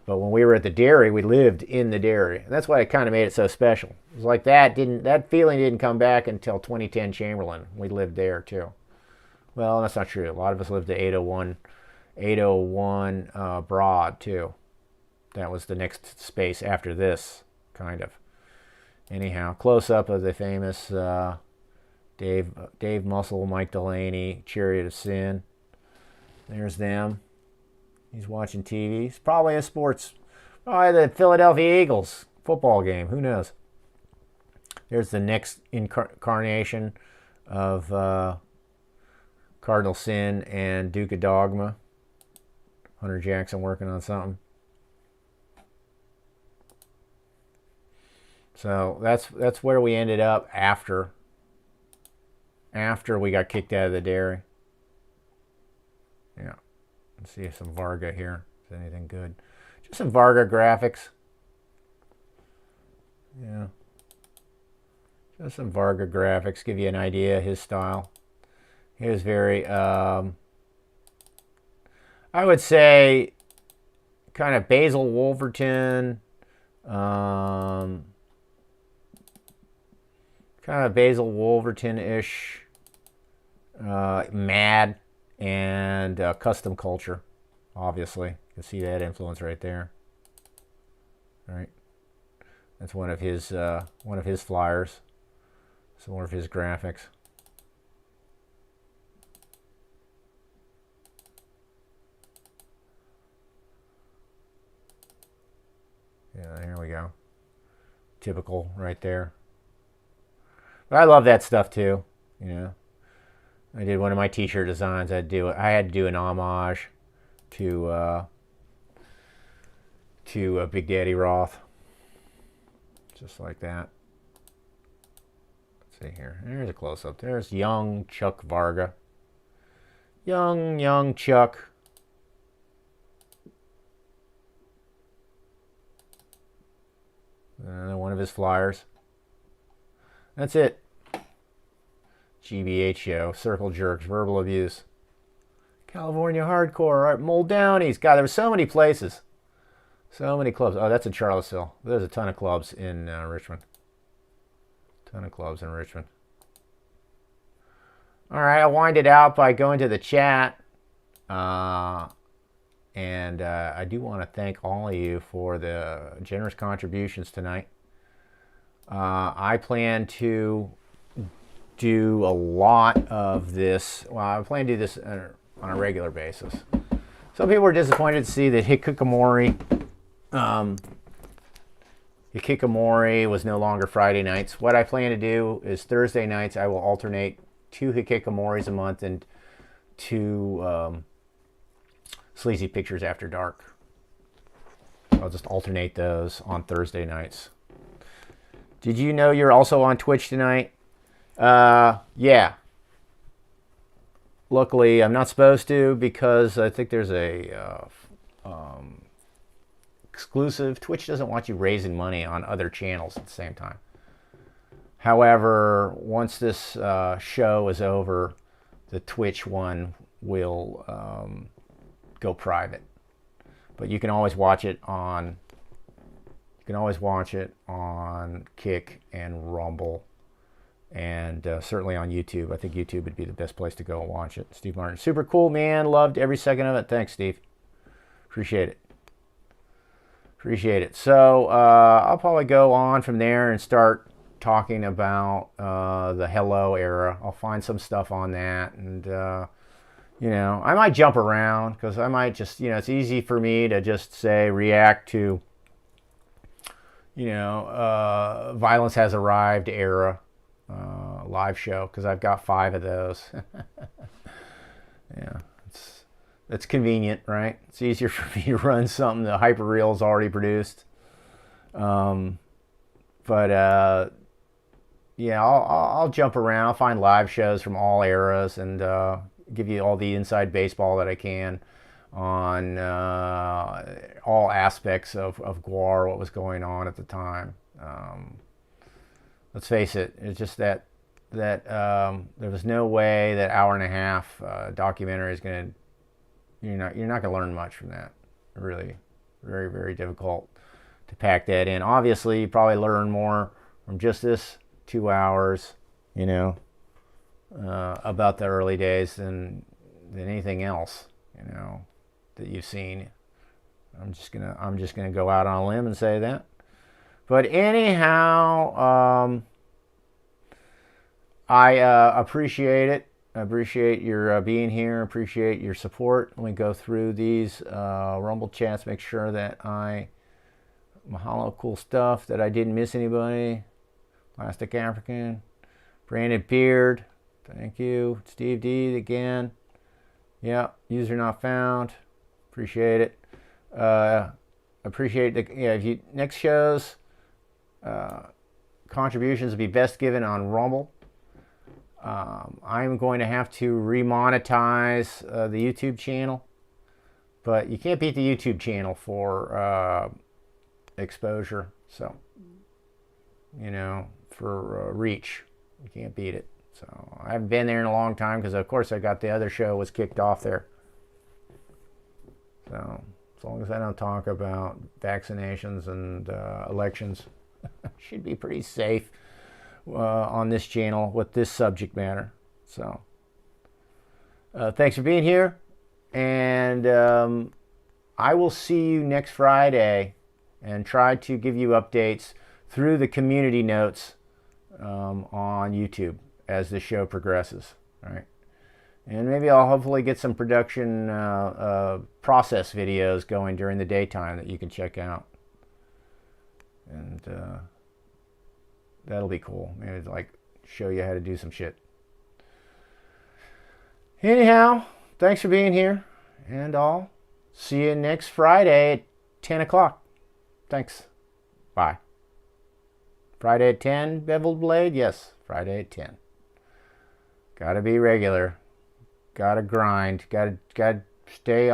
But when we were at the dairy, we lived in the dairy. And that's why it kind of made it so special. It was like that feeling didn't come back until 2010 Chamberlain. We lived there too. Well, that's not true. A lot of us lived at 801 Broad too. That was the next space after this, kind of. Anyhow, close up of the famous Dave Muscle, Mike Delaney, Chariot of Sin. There's them. He's watching TV. He's probably in sports. Probably the Philadelphia Eagles football game. Who knows? There's the next incarnation of Cardinal Sin and Duke of Dogma. Hunter Jackson working on something. So that's where we ended up after we got kicked out of the dairy. Yeah. Let's see if some Varga here is anything good. Just some Varga graphics. Yeah. Just some Varga graphics. Give you an idea of his style. He was very, I would say, kind of Basil Wolverton. Kind of Basil Wolverton-ish. Mad. And custom culture, obviously. You can see that influence right there. All right, that's one of his flyers. So one of his graphics. Yeah, here we go. Typical right there. But I love that stuff too. You know. I did one of my t-shirt designs. I had to do an homage to Big Daddy Roth, just like that. Let's see here. There's a close-up. There's young Chuck Varga. Young Chuck. One of his flyers. That's it. GBH show. Circle jerks. Verbal abuse. California hardcore. Right, Mold Downies. God, there were so many places. So many clubs. Oh, that's in Charlottesville. There's a ton of clubs in Richmond. Ton of clubs in Richmond. All right, I'll wind it out by going to the chat. And I do want to thank all of you for the generous contributions tonight. I plan to do a lot of this. Well, I plan to do this on a regular basis. Some people were disappointed to see that Hikikomori was no longer Friday nights. What I plan to do is Thursday nights I will alternate 2 Hikikomoris a month and 2 Sleazy Pictures After Dark. I'll just alternate those on Thursday nights. Did you know you're also on Twitch tonight? Yeah. Luckily, I'm not supposed to because I think there's a exclusive. Twitch doesn't want you raising money on other channels at the same time. However, once this show is over, the Twitch one will go private. But you can always watch it on. You can always watch it on Kick and Rumble, and certainly on YouTube. I think YouTube would be the best place to go and watch it. Steve Martin, super cool, man. Loved every second of it. Thanks, Steve. Appreciate it. Appreciate it. So I'll probably go on from there and start talking about the Hello era. I'll find some stuff on that, and you know, I might jump around because I might just, you know, it's easy for me to just say react to, you know, Violence Has Arrived era live show because I've got 5 of those. Yeah, it's convenient, right? It's easier for me to run something the hyperreel's already produced. But yeah, I'll jump around. I'll find live shows from all eras and give you all the inside baseball that I can on all aspects of GWAR, what was going on at the time. Let's face it, it's just that there was no way that hour and a half documentary is going to, you're not going to learn much from that. Really, very, very difficult to pack that in. Obviously, you probably learn more from just this 2 hours, you know, about the early days than anything else, you know, that you've seen. I'm just gonna go out on a limb and say that. But anyhow, I appreciate it. I appreciate your being here. Appreciate your support. Let me go through these Rumble chats. Make sure that mahalo, cool stuff. That I didn't miss anybody. Plastic African, Brandon Beard. Thank you. Steve D again. Yeah, user not found. Appreciate it. Appreciate the if you next shows contributions will be best given on Rumble. I'm going to have to remonetize the YouTube channel, but you can't beat the YouTube channel for exposure. So, you know, for reach, you can't beat it. So I haven't been there in a long time because, of course, I got the other show was kicked off there. So as long as I don't talk about vaccinations and elections, should be pretty safe on this channel with this subject matter. So thanks for being here, and I will see you next Friday and try to give you updates through the community notes on YouTube as the show progresses. All right. And maybe I'll hopefully get some production process videos going during the daytime that you can check out. And that'll be cool. Maybe like show you how to do some shit. Anyhow, thanks for being here. And I'll see you next Friday at 10 o'clock. Thanks. Bye. Friday at 10, Beveled Blade? Yes, Friday. Friday at 10. Gotta be regular. Gotta grind. Gotta stay on.